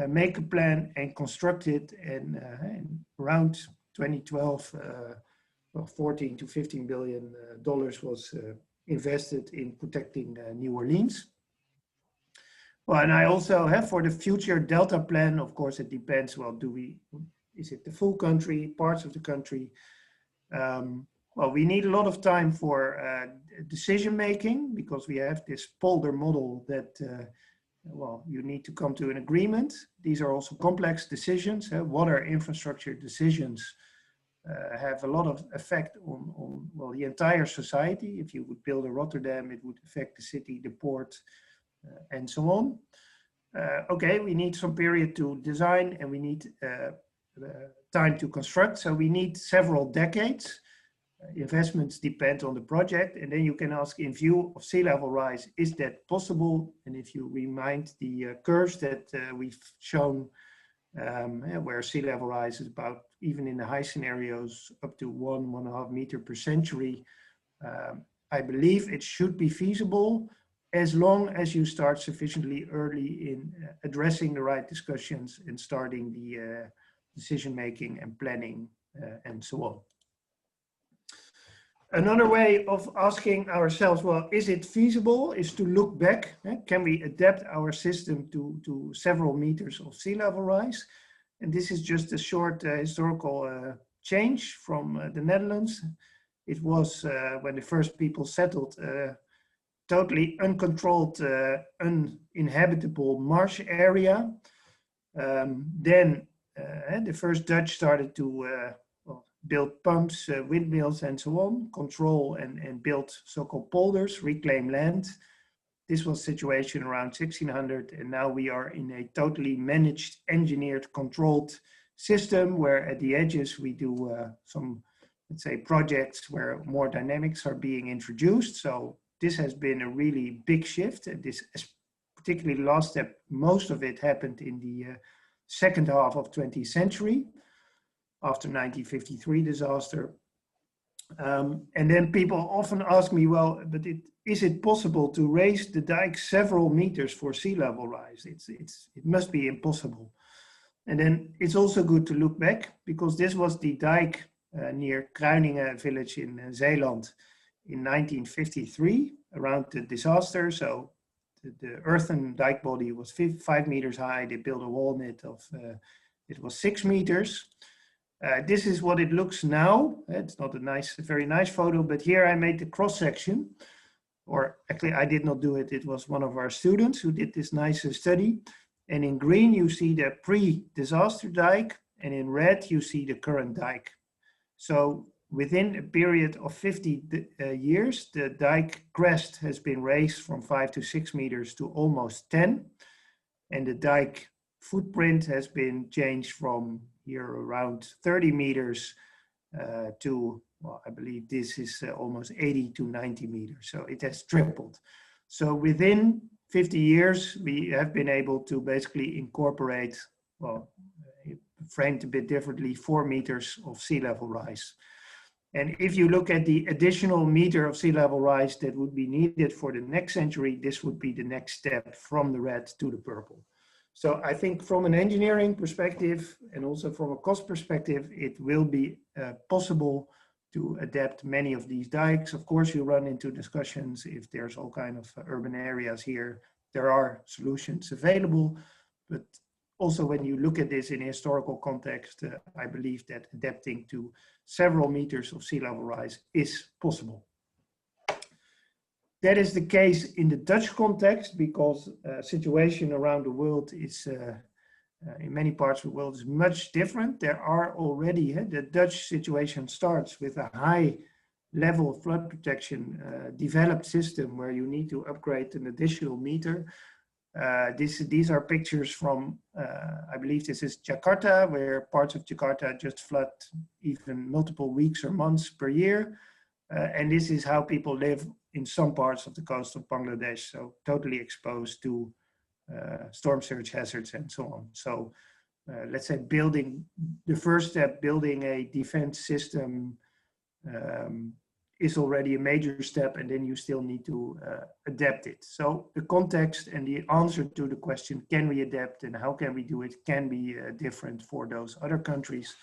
C: make a plan and construct it, and around 2012, well, $14 to $15 billion was invested in protecting New Orleans. Well, and I also have for the future Delta plan, of course, it depends, well, is it the full country, parts of the country? Well, we need a lot of time for decision making because we have this polder model that, well, you need to come to an agreement. These are also complex decisions. Water infrastructure decisions have a lot of effect on well, the entire society. If you would build a Rotterdam, it would affect the city, the port, and so on. Okay, we need some period to design and we need time to construct. So we need several decades. Investments depend on the project. And then you can ask, in view of sea level rise, is that possible? And if you remind the curves that we've shown, where sea level rise is about, even in the high scenarios, up to 1.5 meters per century, I believe it should be feasible as long as you start sufficiently early in addressing the right discussions and starting the decision making and planning and so on. Another way of asking ourselves, well, is it feasible, is to look back. Can we adapt our system to several meters of sea level rise? And this is just a short historical change from the Netherlands. It was when the first people settled totally uncontrolled, uninhabitable marsh area. Then the first Dutch started to build pumps, windmills, and so on, control and build so-called polders, reclaim land. This was situation around 1600, and now we are in a totally managed, engineered, controlled system where at the edges we do some, let's say, projects where more dynamics are being introduced. So this has been a really big shift. This, particularly last step, most of it happened in the second half of 20th century, after 1953 disaster. And then people often ask me, well, but is it possible to raise the dike several meters for sea level rise? It must be impossible. And then it's also good to look back, because this was the dike near Kruiningen village in Zeeland in 1953, around the disaster. So the earthen dike body was 5 meters high. They built a wall in it of, it was 6 meters. This is what it looks now. It's not a very nice photo, but here I made the cross section, or actually I did not do it. It was one of our students who did this nice study. And in green, you see the pre-disaster dike, and in red, you see the current dike. So within a period of 50 years, the dike crest has been raised from 5 to 6 meters to almost 10. And the dike footprint has been changed from here around 30 meters to, well, I believe this is almost 80 to 90 meters. So it has tripled. So within 50 years, we have been able to basically incorporate, well, framed a bit differently, 4 meters of sea level rise. And if you look at the additional meter of sea level rise that would be needed for the next century, this would be the next step from the red to the purple. So I think from an engineering perspective and also from a cost perspective, it will be possible to adapt many of these dikes. Of course, you run into discussions if there's all kind of urban areas here. There are solutions available, but also when you look at this in a historical context, I believe that adapting to several meters of sea level rise is possible. That is the case in the Dutch context, because situation around the world is, in many parts of the world, is much different. There are already, the Dutch situation starts with a high level of flood protection developed system where you need to upgrade an additional meter. These are pictures from, I believe this is Jakarta, where parts of Jakarta just flood even multiple weeks or months per year. And this is how people live in some parts of the coast of Bangladesh, so totally exposed to storm surge hazards and so on. So let's say building, the first step, building a defense system is already a major step, and then you still need to adapt it. So the context and the answer to the question, can we adapt and how can we do it, can be different for those other countries.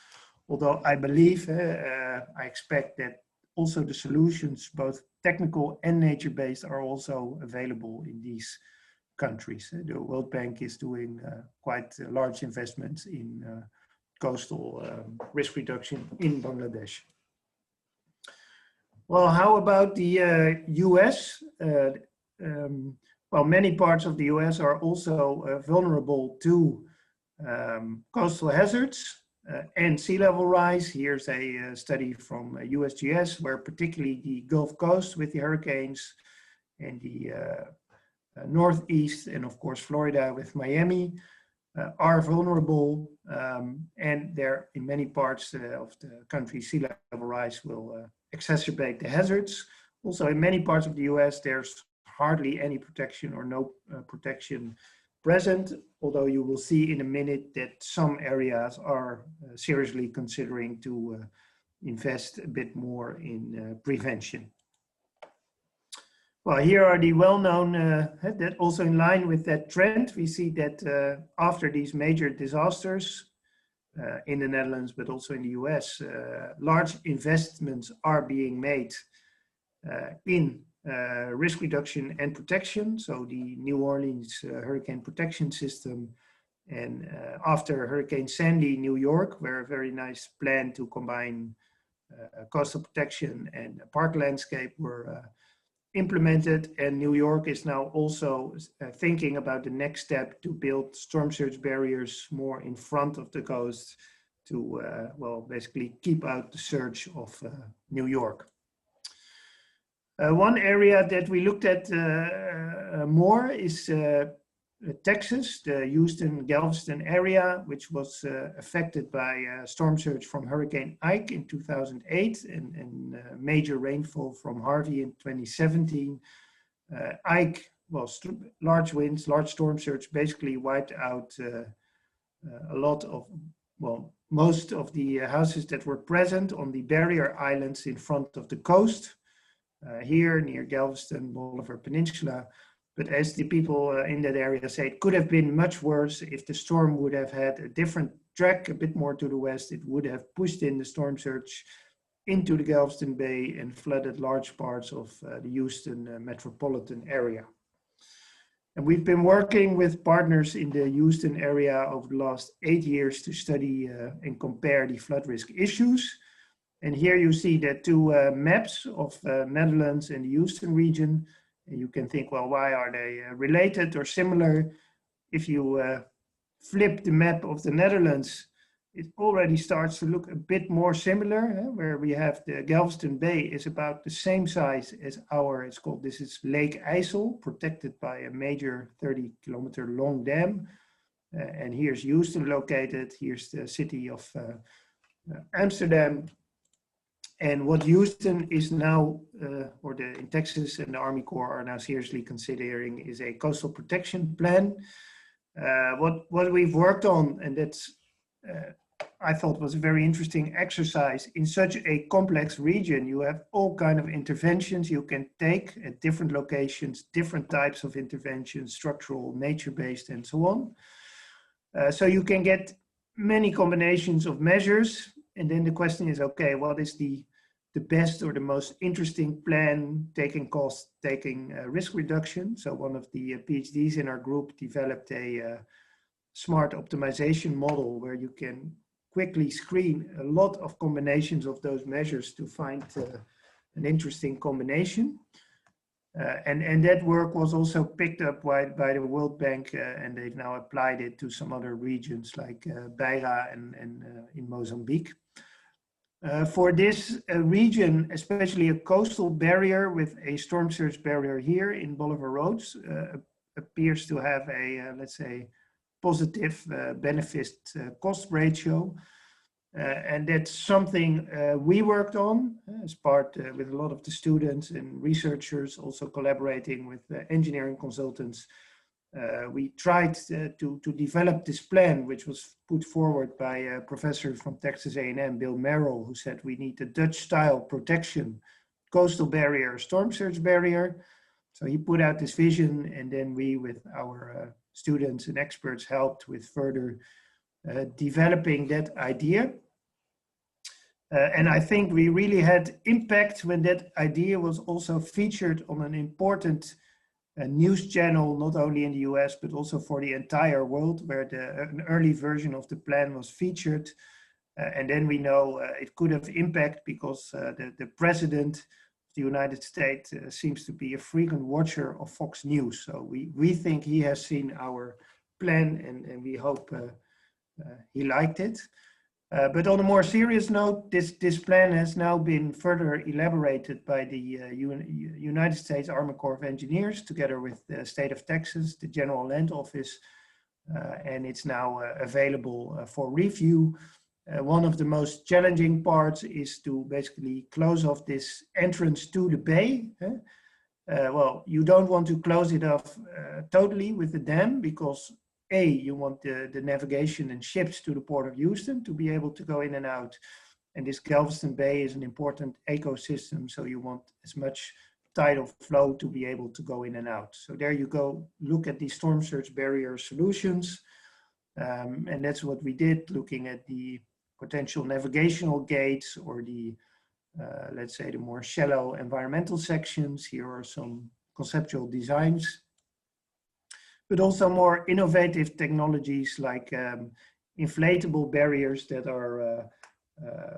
C: Although I believe, I expect that also the solutions, both technical and nature-based, are also available in these countries. The World Bank is doing quite large investments in coastal risk reduction in Bangladesh. Well, how about the US? Well, many parts of the US are also vulnerable to coastal hazards and sea level rise. Here's a study from USGS, where particularly the Gulf Coast with the hurricanes and the Northeast, and of course Florida with Miami, are vulnerable, and there in many parts of the country sea level rise will exacerbate the hazards. Also in many parts of the US there's hardly any protection or no protection present, although you will see in a minute that some areas are seriously considering to invest a bit more in prevention. Well, here are the well-known, that also in line with that trend, we see that after these major disasters in the Netherlands, but also in the US, large investments are being made in risk reduction and protection. So the New Orleans hurricane protection system, and after Hurricane Sandy, New York, where a very nice plan to combine coastal protection and park landscape were implemented, and New York is now also thinking about the next step to build storm surge barriers more in front of the coast to, well, basically keep out the surge of New York. One area that we looked at more is Texas, the Houston-Galveston area, which was affected by storm surge from Hurricane Ike in 2008 and major rainfall from Harvey in 2017. Ike, well, large winds, large storm surge basically wiped out a lot of, well, most of the houses that were present on the barrier islands in front of the coast, here near Galveston, Bolivar Peninsula. But as the people in that area say, it could have been much worse if the storm would have had a different track a bit more to the west. It would have pushed in the storm surge into the Galveston Bay and flooded large parts of the Houston metropolitan area. And we've been working with partners in the Houston area over the last 8 years to study and compare the flood risk issues. And here you see the two maps of Netherlands and the Houston region. You can think, well, why are they related or similar? If you flip the map of the Netherlands, it already starts to look a bit more similar, where we have the Galveston Bay is about the same size as our, it's called, this is Lake IJssel, protected by a major 30-kilometer long dam. And here's Houston located, here's the city of Amsterdam. And what Houston is now, or in Texas and the Army Corps are now seriously considering, is a coastal protection plan. What we've worked on, and that's, I thought was a very interesting exercise, in such a complex region, you have all kinds of interventions you can take at different locations, different types of interventions, structural, nature-based, and so on. So you can get many combinations of measures. And then the question is, okay, what is the best or the most interesting plan, taking cost, taking risk reduction? So one of the PhDs in our group developed a smart optimization model where you can quickly screen a lot of combinations of those measures to find an interesting combination. And that work was also picked up by the World Bank, and they've now applied it to some other regions like Beira and in Mozambique. For this region, especially a coastal barrier with a storm surge barrier here in Bolivar Roads appears to have a, let's say, positive benefit cost ratio. And that's something we worked on as part with a lot of the students and researchers, also collaborating with engineering consultants. We tried to develop this plan, which was put forward by a professor from Texas A&M, Bill Merrill, who said we need a Dutch-style protection, coastal barrier, storm surge barrier. So he put out this vision, and then we, with our students and experts, helped with further developing that idea. And I think we really had impact when that idea was also featured on an important news channel, not only in the US, but also for the entire world, where an early version of the plan was featured. And then we know it could have impact because the president of the United States seems to be a frequent watcher of Fox News. So we think he has seen our plan, and we hope he liked it. But on a more serious note, this plan has now been further elaborated by the United States Army Corps of Engineers together with the state of Texas, the General Land Office, and it's now available for review. One of the most challenging parts is to basically close off this entrance to the bay. Well, you don't want to close it off totally with the dam because you want the navigation and ships to the port of Houston to be able to go in and out. And this Galveston Bay is an important ecosystem, so you want as much tidal flow to be able to go in and out. So there you go, look at the storm surge barrier solutions. And that's what we did, looking at the potential navigational gates or the, let's say, the more shallow environmental sections. Here are some conceptual designs, but also more innovative technologies like inflatable barriers that are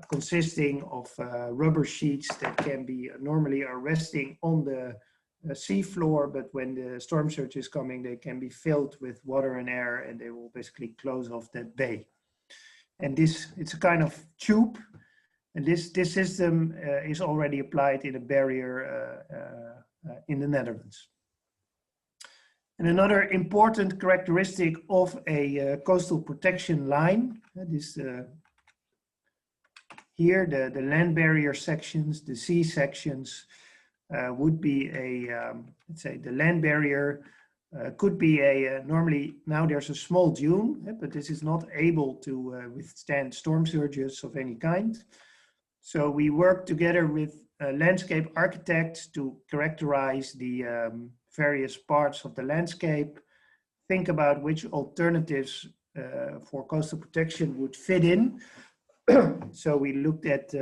C: consisting of rubber sheets that can be normally are resting on the sea floor, but when the storm surge is coming, they can be filled with water and air, and they will basically close off that bay. And it's a kind of tube, and this system is already applied in a barrier in the Netherlands. And another important characteristic of a coastal protection line, here the land barrier sections, the sea sections, would be let's say the land barrier could be normally now there's a small dune, but this is not able to withstand storm surges of any kind. So we work together with landscape architects to characterize the various parts of the landscape, think about which alternatives for coastal protection would fit in. So we looked at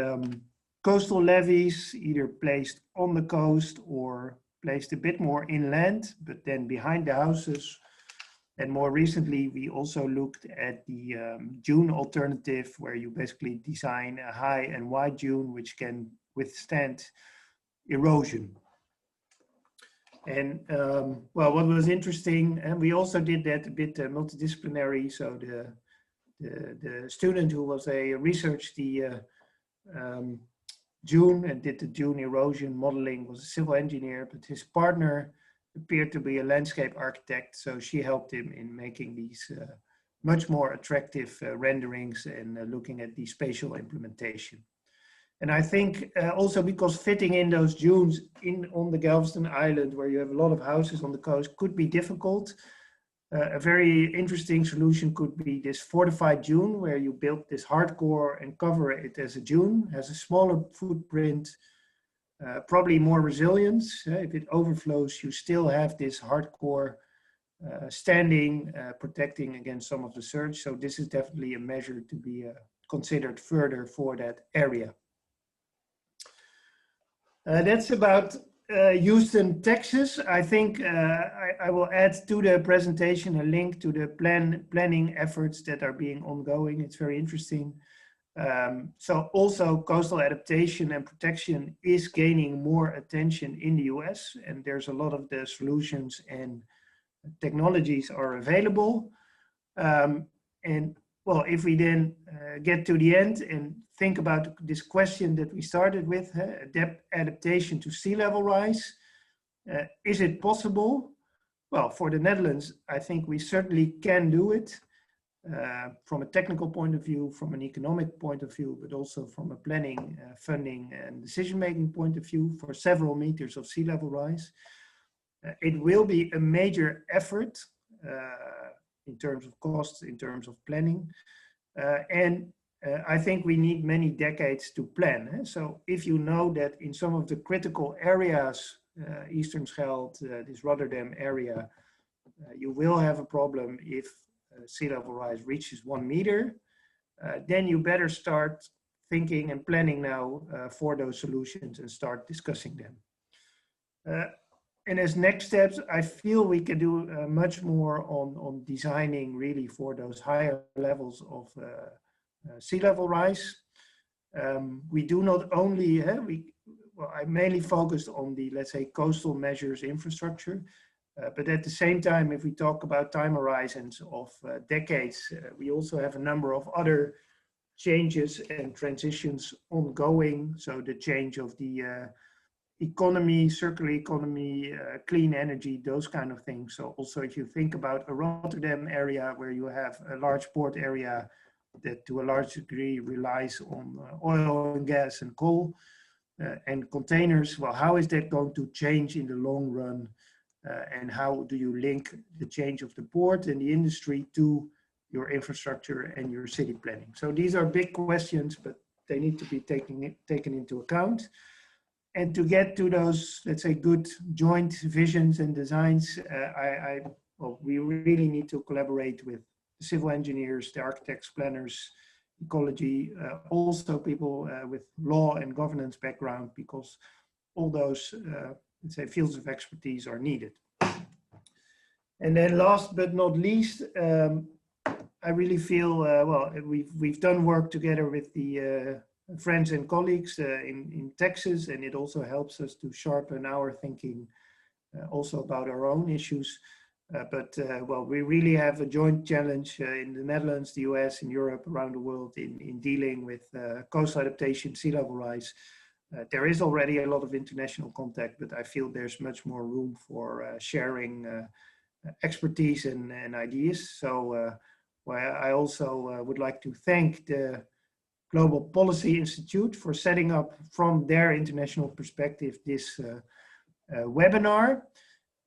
C: coastal levees, either placed on the coast or placed a bit more inland, but then behind the houses. And more recently, we also looked at the dune alternative, where you basically design a high and wide dune which can withstand erosion. And well, what was interesting, and we also did that a bit multidisciplinary. So the student who was researched the dune and did the dune erosion modeling was a civil engineer, but his partner appeared to be a landscape architect. So she helped him in making these much more attractive renderings and looking at the spatial implementation. And I think also because fitting in those dunes on the Galveston Island, where you have a lot of houses on the coast, could be difficult. A very interesting solution could be this fortified dune, where you build this hardcore and cover it as a dune, has a smaller footprint, probably more resilience. If it overflows, you still have this hardcore standing, protecting against some of the surge. So this is definitely a measure to be considered further for that area. That's about Houston, Texas. I think I will add to the presentation a link to the planning efforts that are being ongoing. It's very interesting. So also coastal adaptation and protection is gaining more attention in the US, and there's a lot of the solutions and technologies are available. And well, if we then get to the end and think about this question that we started with, adaptation to sea level rise, is it possible? Well, for the Netherlands, I think we certainly can do it from a technical point of view, from an economic point of view, but also from a planning, funding and decision-making point of view for several meters of sea level rise. It will be a major effort in terms of costs, in terms of planning. And I think we need many decades to plan. So if you know that in some of the critical areas, Eastern Scheldt, this Rotterdam area, you will have a problem if sea level rise reaches 1 meter, then you better start thinking and planning now for those solutions and start discussing them. And as next steps, I feel we can do much more on designing really for those higher levels of sea level rise. We do not only, well, I mainly focused on the, let's say, coastal measures infrastructure, but at the same time, if we talk about time horizons of decades, we also have a number of other changes and transitions ongoing. So the change of the economy, circular economy, clean energy, those kind of things. So also if you think about a Rotterdam area where you have a large port area that to a large degree relies on oil and gas and coal and containers, well, how is that going to change in the long run? And how do you link the change of the port and the industry to your infrastructure and your city planning? So these are big questions, but they need to be taken into account. And to get to those, let's say, good joint visions and designs, well, we really need to collaborate with the civil engineers, the architects, planners, ecology, also people with law and governance background, because all those, let's say, fields of expertise are needed. And then last but not least, I really feel, well, we've done work together with the friends and colleagues in Texas, and it also helps us to sharpen our thinking also about our own issues. Well, we really have a joint challenge in the Netherlands, the US, in Europe, around the world in dealing with coastal adaptation, sea level rise. There is already a lot of international contact, but I feel there's much more room for sharing expertise and ideas. So well, I also would like to thank the Global Policy Institute for setting up from their international perspective this webinar.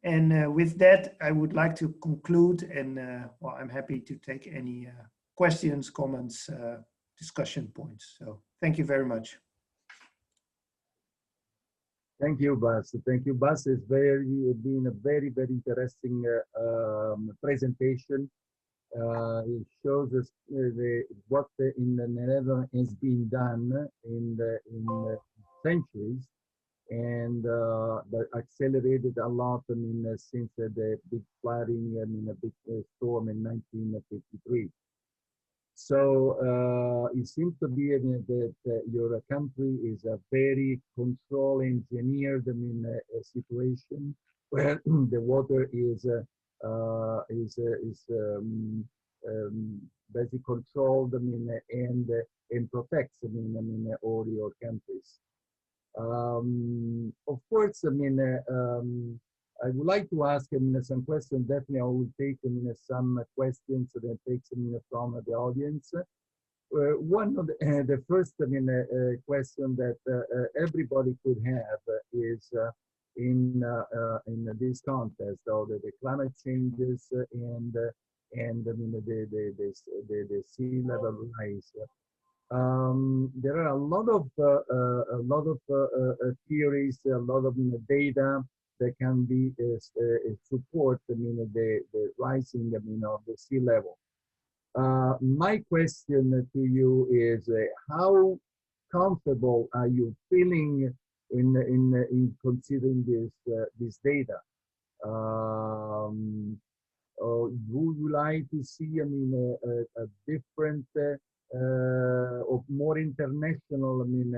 C: And with that, I would like to conclude, and well, I'm happy to take any questions, comments, discussion points. So thank you very much.
B: Thank you, Bas. Thank you, Bas. It's been a very, very interesting presentation. It shows us what in the Netherlands has been done in centuries, and that accelerated a lot. I mean, since the big flooding, I mean, a big storm in 1953. So it seems to be that your country is a very control engineered, I mean, situation where the water is basically controlled, I mean, and protects, I mean, all your countries. Of course, I mean, I would like to ask, I mean, some questions. Definitely, I will take, I mean, some questions that takes, I mean, from the audience. One of the first, I mean, question that everybody could have is in this context of the climate changes and I mean the sea level rise. There are a lot of theories, a lot of data that can be support, I mean, the rising, I mean, of the sea level. My question to you is, how comfortable are you feeling in considering this data? Would you like to see, I mean, a different or more international, I mean,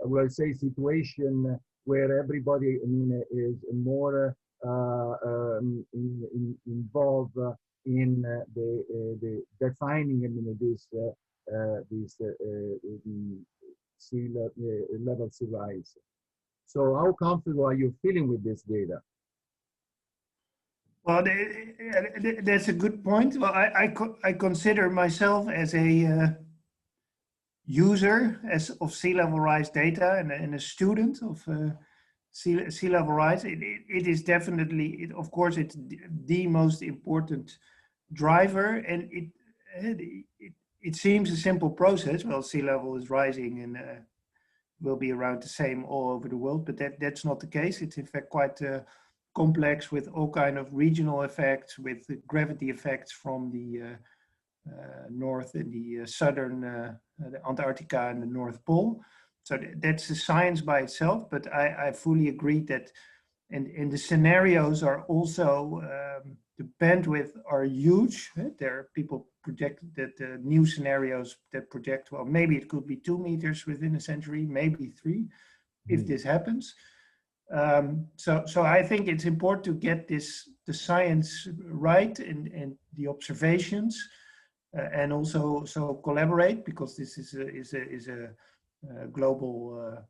B: I will say situation where everybody, I mean, is more involved in the defining, I mean, this sea level rise. So how comfortable are you feeling with this data?
C: Well, that's a good point. Well, I consider myself as a user of sea level rise data and a student of sea level rise. It is definitely, of course, it's the most important driver, and it seems a simple process. Well, sea level is rising and will be around the same all over the world, but that's not the case. It's in fact quite complex with all kind of regional effects, with the gravity effects from the north and the southern, the Antarctica and the North Pole. So that's the science by itself, but I fully agree that, and the scenarios are also, the bandwidth are huge. There are people project that the new scenarios that project, well, maybe it could be 2 meters within a century, maybe 3, if this happens. So I think it's important to get the science right and the observations, and also collaborate, because this is a global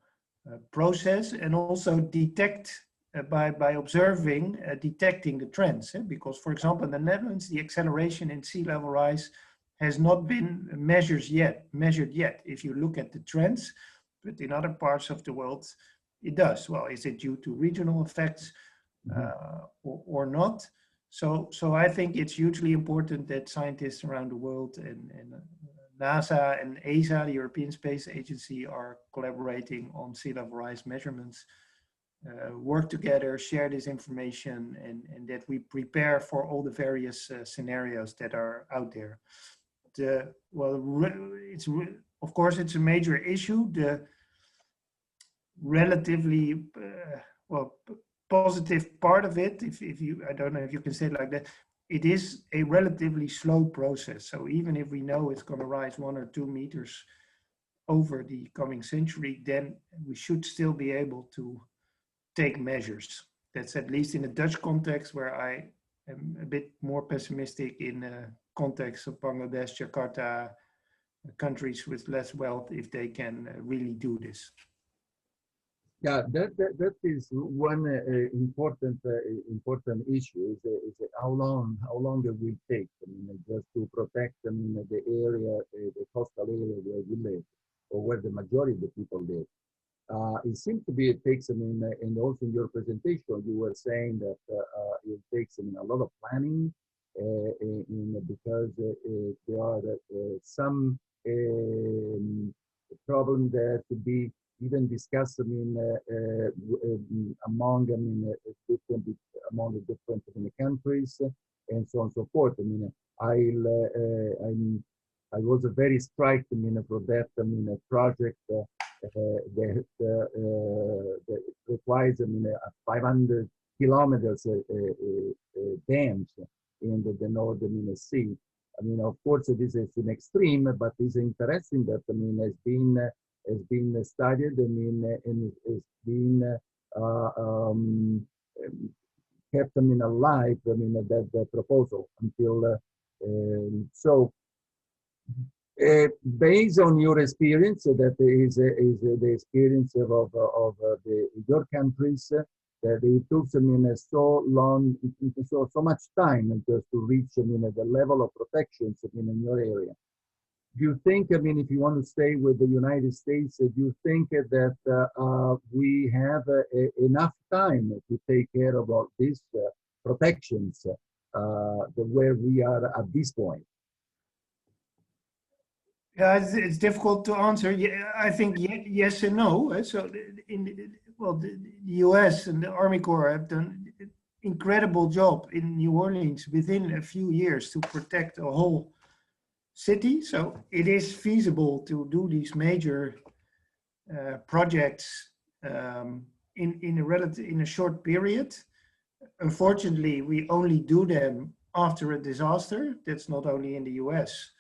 C: process, and also detect by observing, detecting the trends. Because, for example, in the Netherlands, the acceleration in sea level rise has not been measured yet. If you look at the trends, but in other parts of the world, it does. Well, is it due to regional effects or not? So I think it's hugely important that scientists around the world and NASA and ESA, the European Space Agency, are collaborating on sea level rise measurements, work together, share this information, and that we prepare for all the various scenarios that are out there. Of course, it's a major issue. The relatively positive part of it, if you, I don't know if you can say it like that, it is a relatively slow process. So even if we know it's going to rise 1 or 2 meters over the coming century, then we should still be able to take measures. That's at least in the Dutch context, where I am a bit more pessimistic in the context of Bangladesh, Jakarta, countries with less wealth, if they can really do this.
B: Yeah, that is one important issue. Is how long it will take. I mean, just to protect, I mean, the area, the coastal area where we live, or where the majority of the people live. It seems to be it takes. I mean, and also in your presentation, you were saying that it takes, I mean, a lot of planning, because there are some problems that to be even discussed, I mean, among, I mean, among the different, I mean, countries, and so on and so forth. I mean, I was very struck, I mean, for that, I mean, a project that requires, I mean, 500 kilometers dams in the northern sea. I mean, of course, this is an extreme, but it's interesting that, I mean, has been studied, I mean, and has been kept, I mean, alive, I mean, that proposal until, so based on your experience, that is the experience of your countries, that it took, I mean, so long, so much time just to reach, I mean, the level of protections, I mean, in your area. Do you think, I mean, if you want to stay with the United States, do you think that we have enough time to take care of all these protections where we are at this point?
C: Yeah, it's difficult to answer. Yeah, I think yes and no. So the US and the Army Corps have done an incredible job in New Orleans within a few years to protect a whole city. So it is feasible to do these major projects in a short period. Unfortunately, we only do them after a disaster. That's not only in the US,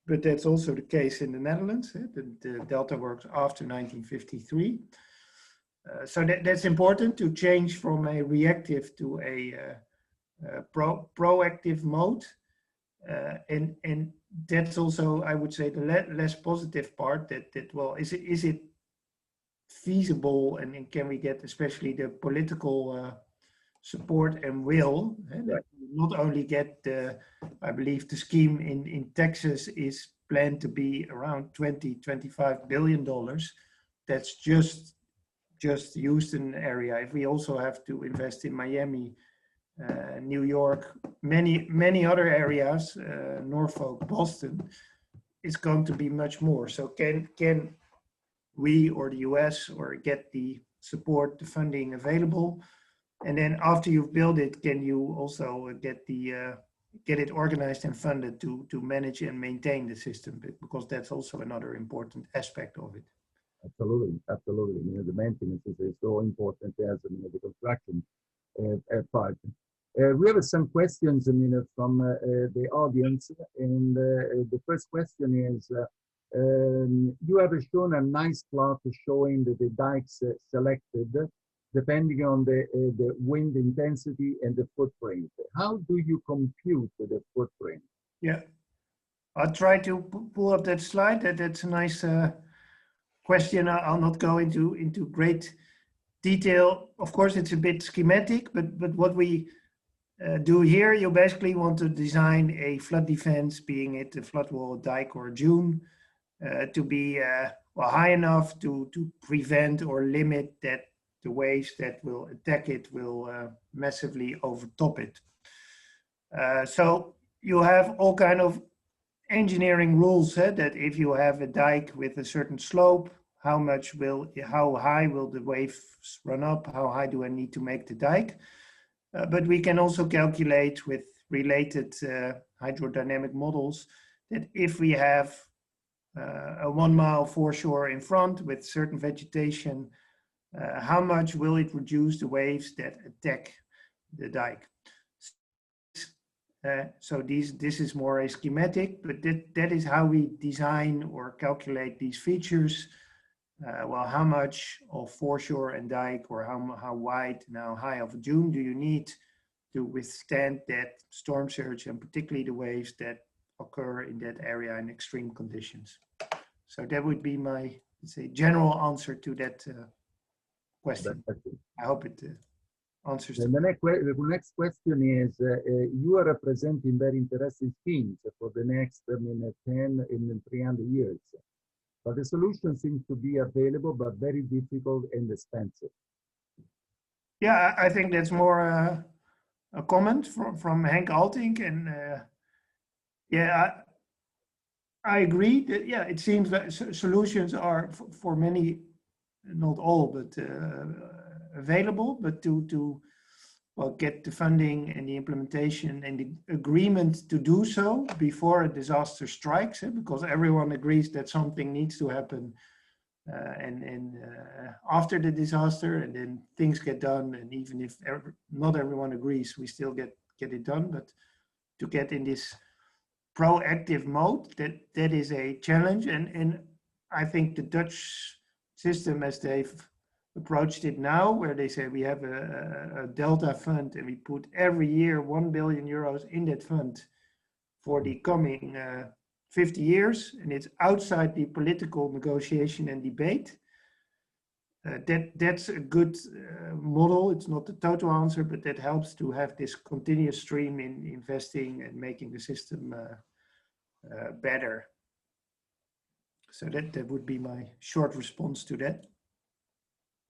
C: but that's also the case in the Netherlands. The Delta works after 1953. So that's important to change from a reactive to a proactive mode. And that's also, I would say, the less positive part, that well, is it feasible, and can we get especially the political support and will, that not only get I believe the scheme in Texas is planned to be around $20-25 billion. That's just Houston area. If we also have to invest in Miami, New York, many other areas, Norfolk, Boston, it's going to be much more. So can we or the US or get the support, the funding available? And then after you've built it, can you also get it organized and funded to manage and maintain the system, because that's also another important aspect of it.
B: Absolutely, absolutely. You know, the maintenance is so important as the construction part. We have some questions, from the audience, and the first question is: you have shown a nice plot showing the dikes selected depending on the wind intensity and the footprint. How do you compute the footprint?
C: Yeah, I'll try to pull up that slide. That's a nice question. I'll not go into great detail. Of course, it's a bit schematic, but what we do here, you basically want to design a flood defense, being it a flood wall, a dike, or a dune, to be well, high enough to prevent or limit that the waves that will attack it will massively overtop it. So you have all kind of engineering rules that if you have a dike with a certain slope, how high will the waves run up? How high do I need to make the dike? But we can also calculate with related hydrodynamic models that if we have a 1 mile foreshore in front with certain vegetation, how much will it reduce the waves that attack the dike? So this is more a schematic, but that is how we design or calculate these features. Well, how much of foreshore and dike, or how wide and how high of a dune do you need to withstand that storm surge, and particularly the waves that occur in that area in extreme conditions. So that would be my, let's say, general answer to that question. I hope it answers.
B: The next question is, you are representing very interesting schemes for the next 10 and 300 years. But the solution seems to be available, but very difficult and expensive.
C: Yeah, I think that's more a comment from Henk Altink, and yeah, I agree that, yeah, it seems that solutions are for many, not all, but available, but to well, get the funding and the implementation and the agreement to do so before a disaster strikes, because everyone agrees that something needs to happen, and after the disaster, and then things get done, and even if not everyone agrees, we still get it done. But to get in this proactive mode, that is a challenge, and I think the Dutch system, as they've approached it now, where they say we have a Delta fund, and we put every year 1 billion euros in that fund for the coming 50 years, and it's outside the political negotiation and debate. That's a good model. It's not the total answer, but that helps to have this continuous stream in investing and making the system better. So that would be my short response to that.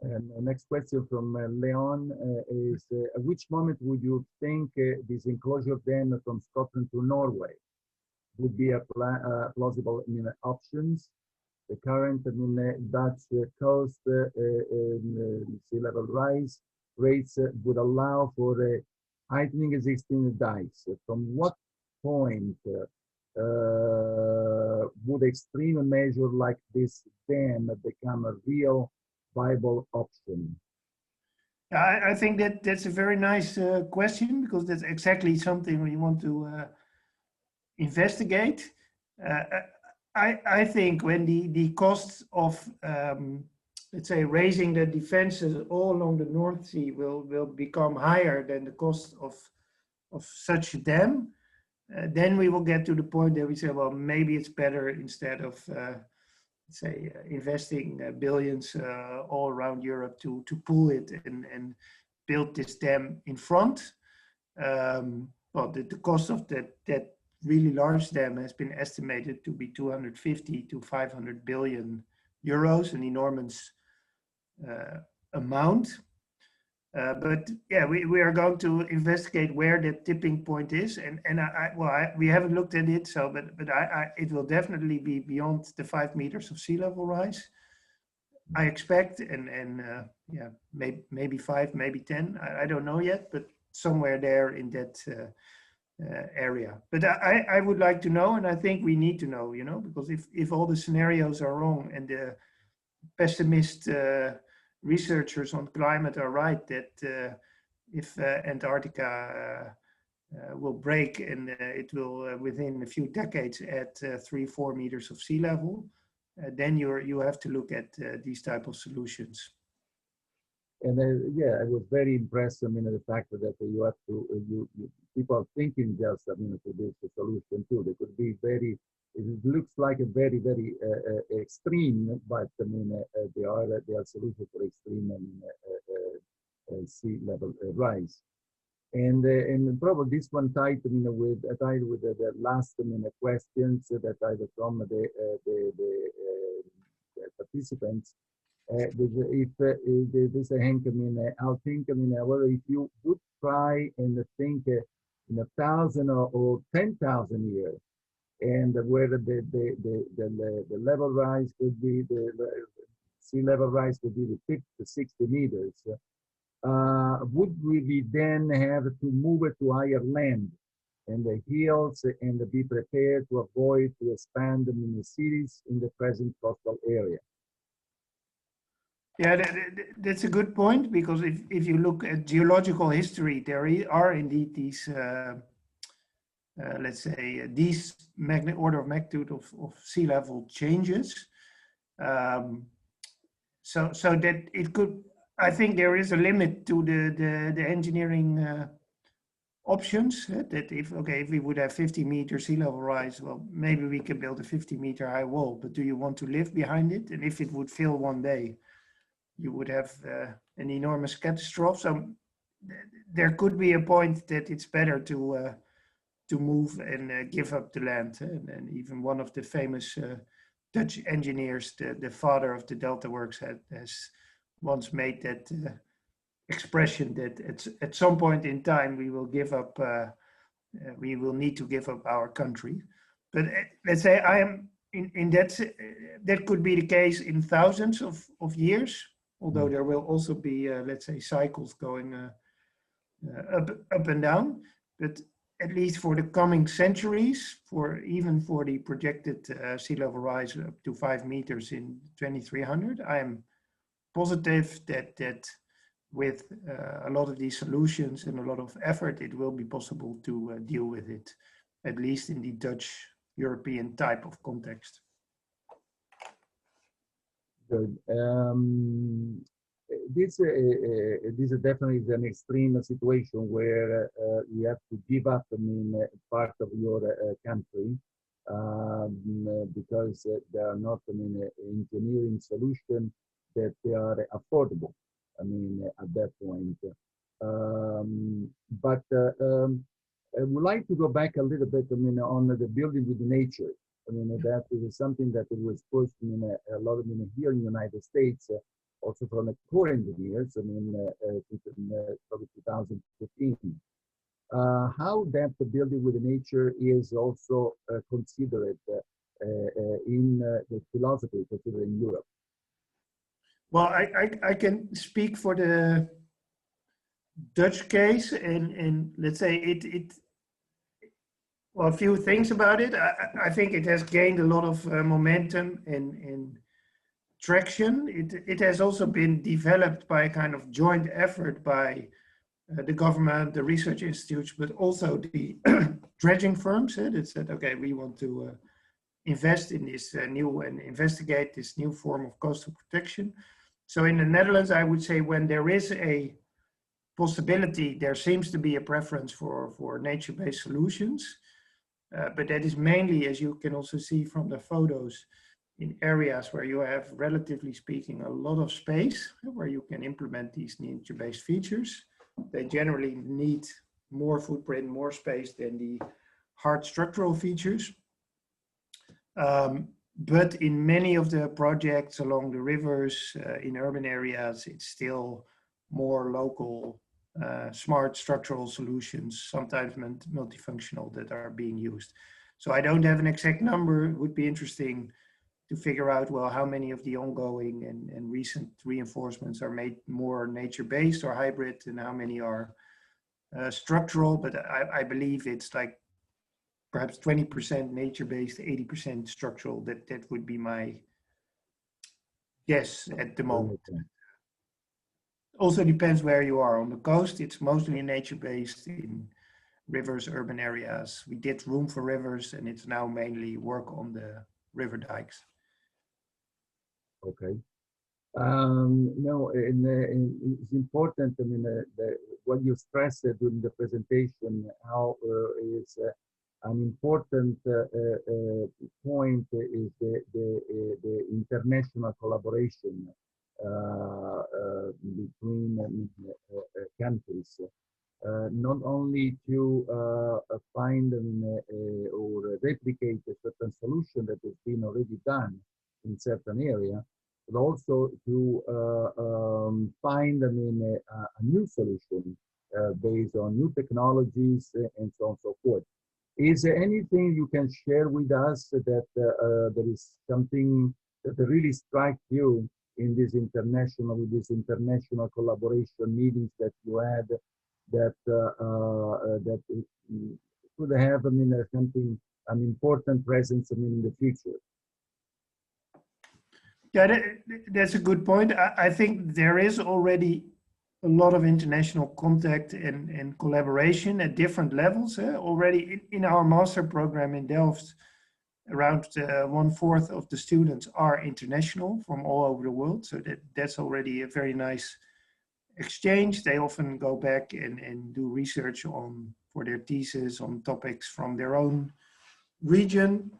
B: And the next question from Leon is, at which moment would you think this enclosure then from Scotland to Norway would be a plausible options? The current Dutch coast sea level rise rates would allow for heightening existing dikes. From what point would extreme measure like this then become a real viable option?
C: I think that's a very nice question, because that's exactly something we want to investigate. I think when the costs of let's say raising the defenses all along the North Sea will become higher than the cost of such a dam, then we will get to the point that we say, well, maybe it's better, instead of say investing billions all around Europe to pull it and build this dam in front. Well, the cost of that really large dam has been estimated to be 250 to 500 billion euros, an enormous amount. But yeah, we are going to investigate where the tipping point is, and we haven't looked at it, but it will definitely be beyond the 5 meters of sea level rise. I expect, yeah, maybe 5, maybe 10. I don't know yet, but somewhere there in that area. But I would like to know, and I think we need to know, you know, because if all the scenarios are wrong and the pessimist researchers on climate are right, that if Antarctica will break and it will within a few decades at 3-4 meters of sea level, then you have to look at these type of solutions.
B: And yeah, I was very impressed. I mean, the fact that you have to, people are thinking just, I mean, to this solution too. They could be very, it looks like a very, very extreme, but I mean, they are solutions for extreme sea level rise. And probably this one tied, I mean, with the last, I mean, questions that I had from the participants. If there's a Henk, I mean, I'll think, I mean, well, if you would try and think in 1,000 or 10,000 years, and where the level rise could be, the sea level rise could be the 50 to 60 meters, would we then have to move it to higher land and the hills and be prepared to avoid to expand in the cities in the present coastal area?
C: Yeah, that's a good point, because if you look at geological history, there are indeed these, let's say, these order of magnitude of sea level changes. So that it could, I think there is a limit to the engineering options. That if we would have 50 meter sea level rise, well, maybe we can build a 50-meter high wall, but do you want to live behind it? And if it would fill one day, you would have an enormous catastrophe. So there could be a point that it's better to move and give up the land. And even one of the famous Dutch engineers, the father of the Delta Works, has once made that expression that at some point in time we will give up, we will need to give up our country. But let's say I am in that could be the case in thousands of years. Although there will also be, let's say, cycles going up and down, but at least for the coming centuries, even for the projected sea level rise up to 5 meters in 2300, I am positive that with a lot of these solutions and a lot of effort, it will be possible to deal with it, at least in the Dutch European type of context.
B: Good. This is definitely an extreme situation where you have to give up, I mean, part of your country because there are not, I mean, engineering solutions that they are affordable. I mean, at that point. But I would like to go back a little bit, I mean, on the building with nature. I mean, that is something that was pushed in a lot of here in the United States, also from the core engineers, I mean, probably 2015. How that the building with nature is also considered in the philosophy, considered in Europe.
C: Well, I can speak for the Dutch case, and let's say well, a few things about it. I think it has gained a lot of momentum and traction. It has also been developed by a kind of joint effort by the government, the research institutes, but also the dredging firms that said, okay, we want to invest in this new and investigate this new form of coastal protection. So in the Netherlands, I would say when there is a possibility, there seems to be a preference for nature-based solutions. But that is mainly, as you can also see from the photos, in areas where you have, relatively speaking, a lot of space where you can implement these nature-based features. They generally need more footprint, more space than the hard structural features. But in many of the projects along the rivers, in urban areas, it's still more local, smart structural solutions, sometimes multifunctional, that are being used. So I don't have an exact number. It would be interesting to figure out, well, how many of the ongoing and recent reinforcements are made more nature-based or hybrid, and how many are structural. But I believe it's like perhaps 20% nature-based, 80% structural. That would be my guess at the moment. Also depends where you are. On the coast, it's mostly nature-based. In rivers, urban areas, we did room for rivers, and it's now mainly work on the river dikes.
B: Okay. No, it's important. I mean, what you stressed during the presentation, how is an important point is the international collaboration between countries. Not only to find or replicate a certain solution that has been already done in certain area, but also to find a new solution based on new technologies and so on and so forth. Is there anything you can share with us that there is something that really strikes you in this international collaboration meetings that you had, that could have something, an important presence in the future?
C: Yeah, that's a good point. I think there is already a lot of international contact and collaboration at different levels. Already in our master program in Delft, around 1/4 of the students are international from all over the world. So that's already a very nice exchange. They often go back and do research for their thesis on topics from their own region.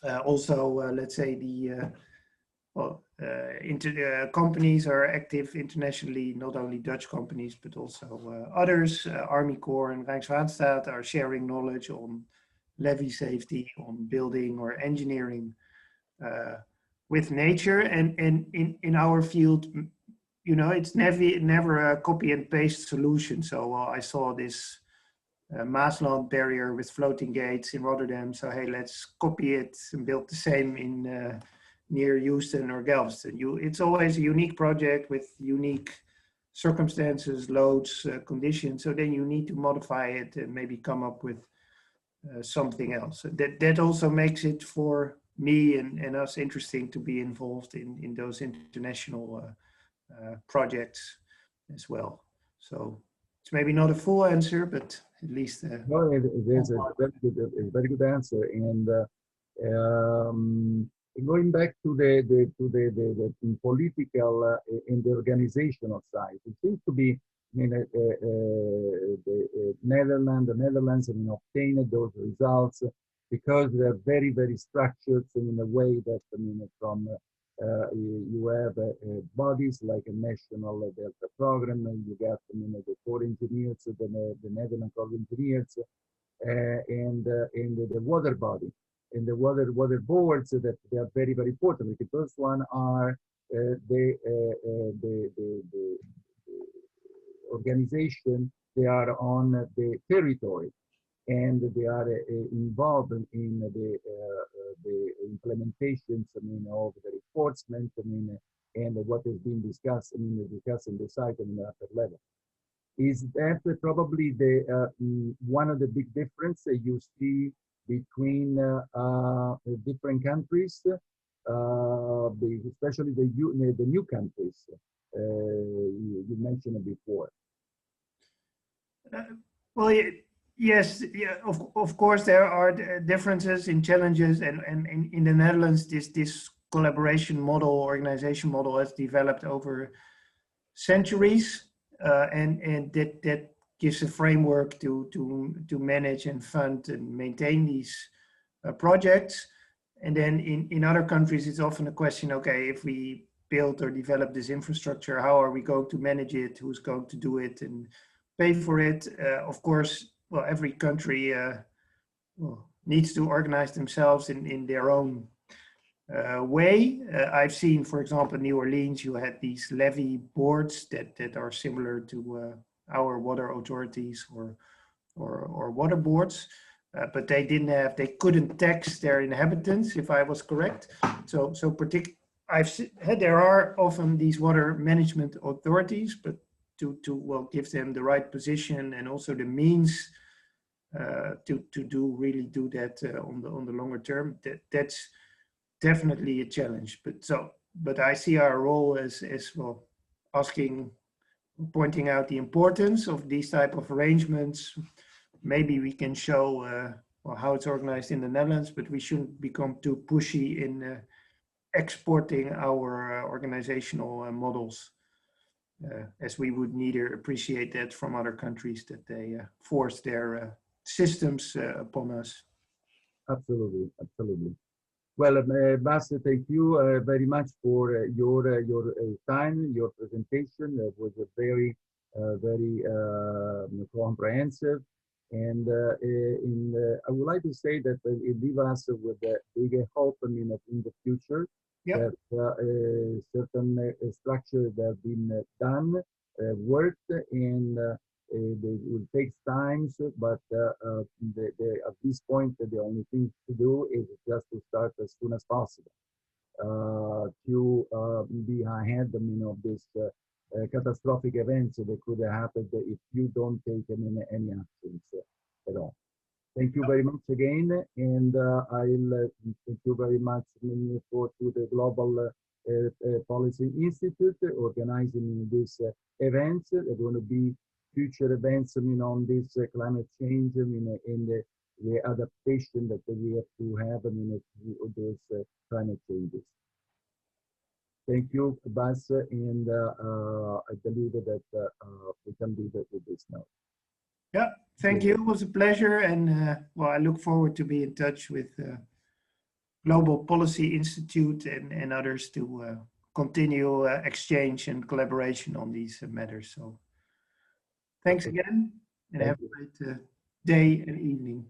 C: Let's say companies are active internationally, not only Dutch companies, but also others. Army Corps and Rijkswaterstaat are sharing knowledge on levee safety, on building or engineering with nature. And in our field, it's never a copy and paste solution. So I saw this Maasland barrier with floating gates in Rotterdam. So hey, let's copy it and build the same in near Houston or Galveston. It's always a unique project with unique circumstances, loads, conditions. So then you need to modify it and maybe come up with something else. That also makes it for me and us interesting to be involved in those international projects as well. So it's maybe not a full answer, but at least
B: no, it is a very good answer. And going back to the political and the organizational side, it seems to be, the Netherlands obtained those results because they're very, very structured in a way that, from you have bodies like a national Delta program, and you got, the Corps engineers, the Netherlands Corps engineers, and the water body. And the water boards, that they are very, very important, because those one are the organization. They are on the territory, and they are involved in the implementations, of the enforcement, and what has been discussed, discussed in the site and at the level. Is that probably the one of the big differences you see between different countries, especially the new countries you mentioned it before?
C: Well, yes, yeah, of course there are differences in challenges, and in the Netherlands this collaboration model, organization model has developed over centuries, and that gives a framework to manage and fund and maintain these projects. And then in other countries, it's often a question, okay, if we build or develop this infrastructure, how are we going to manage it? Who's going to do it and pay for it? Of course, well, every country needs to organize themselves in their own way. I've seen, for example, in New Orleans, you had these levee boards that are similar to our water authorities or water boards. but they couldn't tax their inhabitants, if I was correct. So there are often these water management authorities, but to well, give them the right position and also the means to really do that on the longer term, that's definitely a challenge. But I see our role as well, pointing out the importance of these type of arrangements. Maybe we can show well, how it's organized in the Netherlands, but we shouldn't become too pushy in exporting our organizational models, as we would neither appreciate that from other countries that they force their systems upon us.
B: Absolutely, absolutely. Well, Bas, thank you very much for your time, your presentation. It was a very comprehensive, and I would like to say that it leaves us with a big hope. I mean, in the future,
C: Yep.
B: that certain structures that have been done, worked, and they will take time, but at this point, the only thing to do is just to start as soon as possible to be ahead, I mean, of this catastrophic events that could have happened if you don't take any actions at all. Thank you very much again, and I'll thank you very much to the Global Policy Institute organizing this event. There are going to be future events, I mean, on this climate change, I mean, in the adaptation that we have to have, I mean, to those climate changes. Thank you, Bas, and I believe that we can do that with this now.
C: Yeah, thank you. It was a pleasure, and well, I look forward to be in touch with Global Policy Institute and others to continue exchange and collaboration on these matters. So thanks again, and have a great day and evening.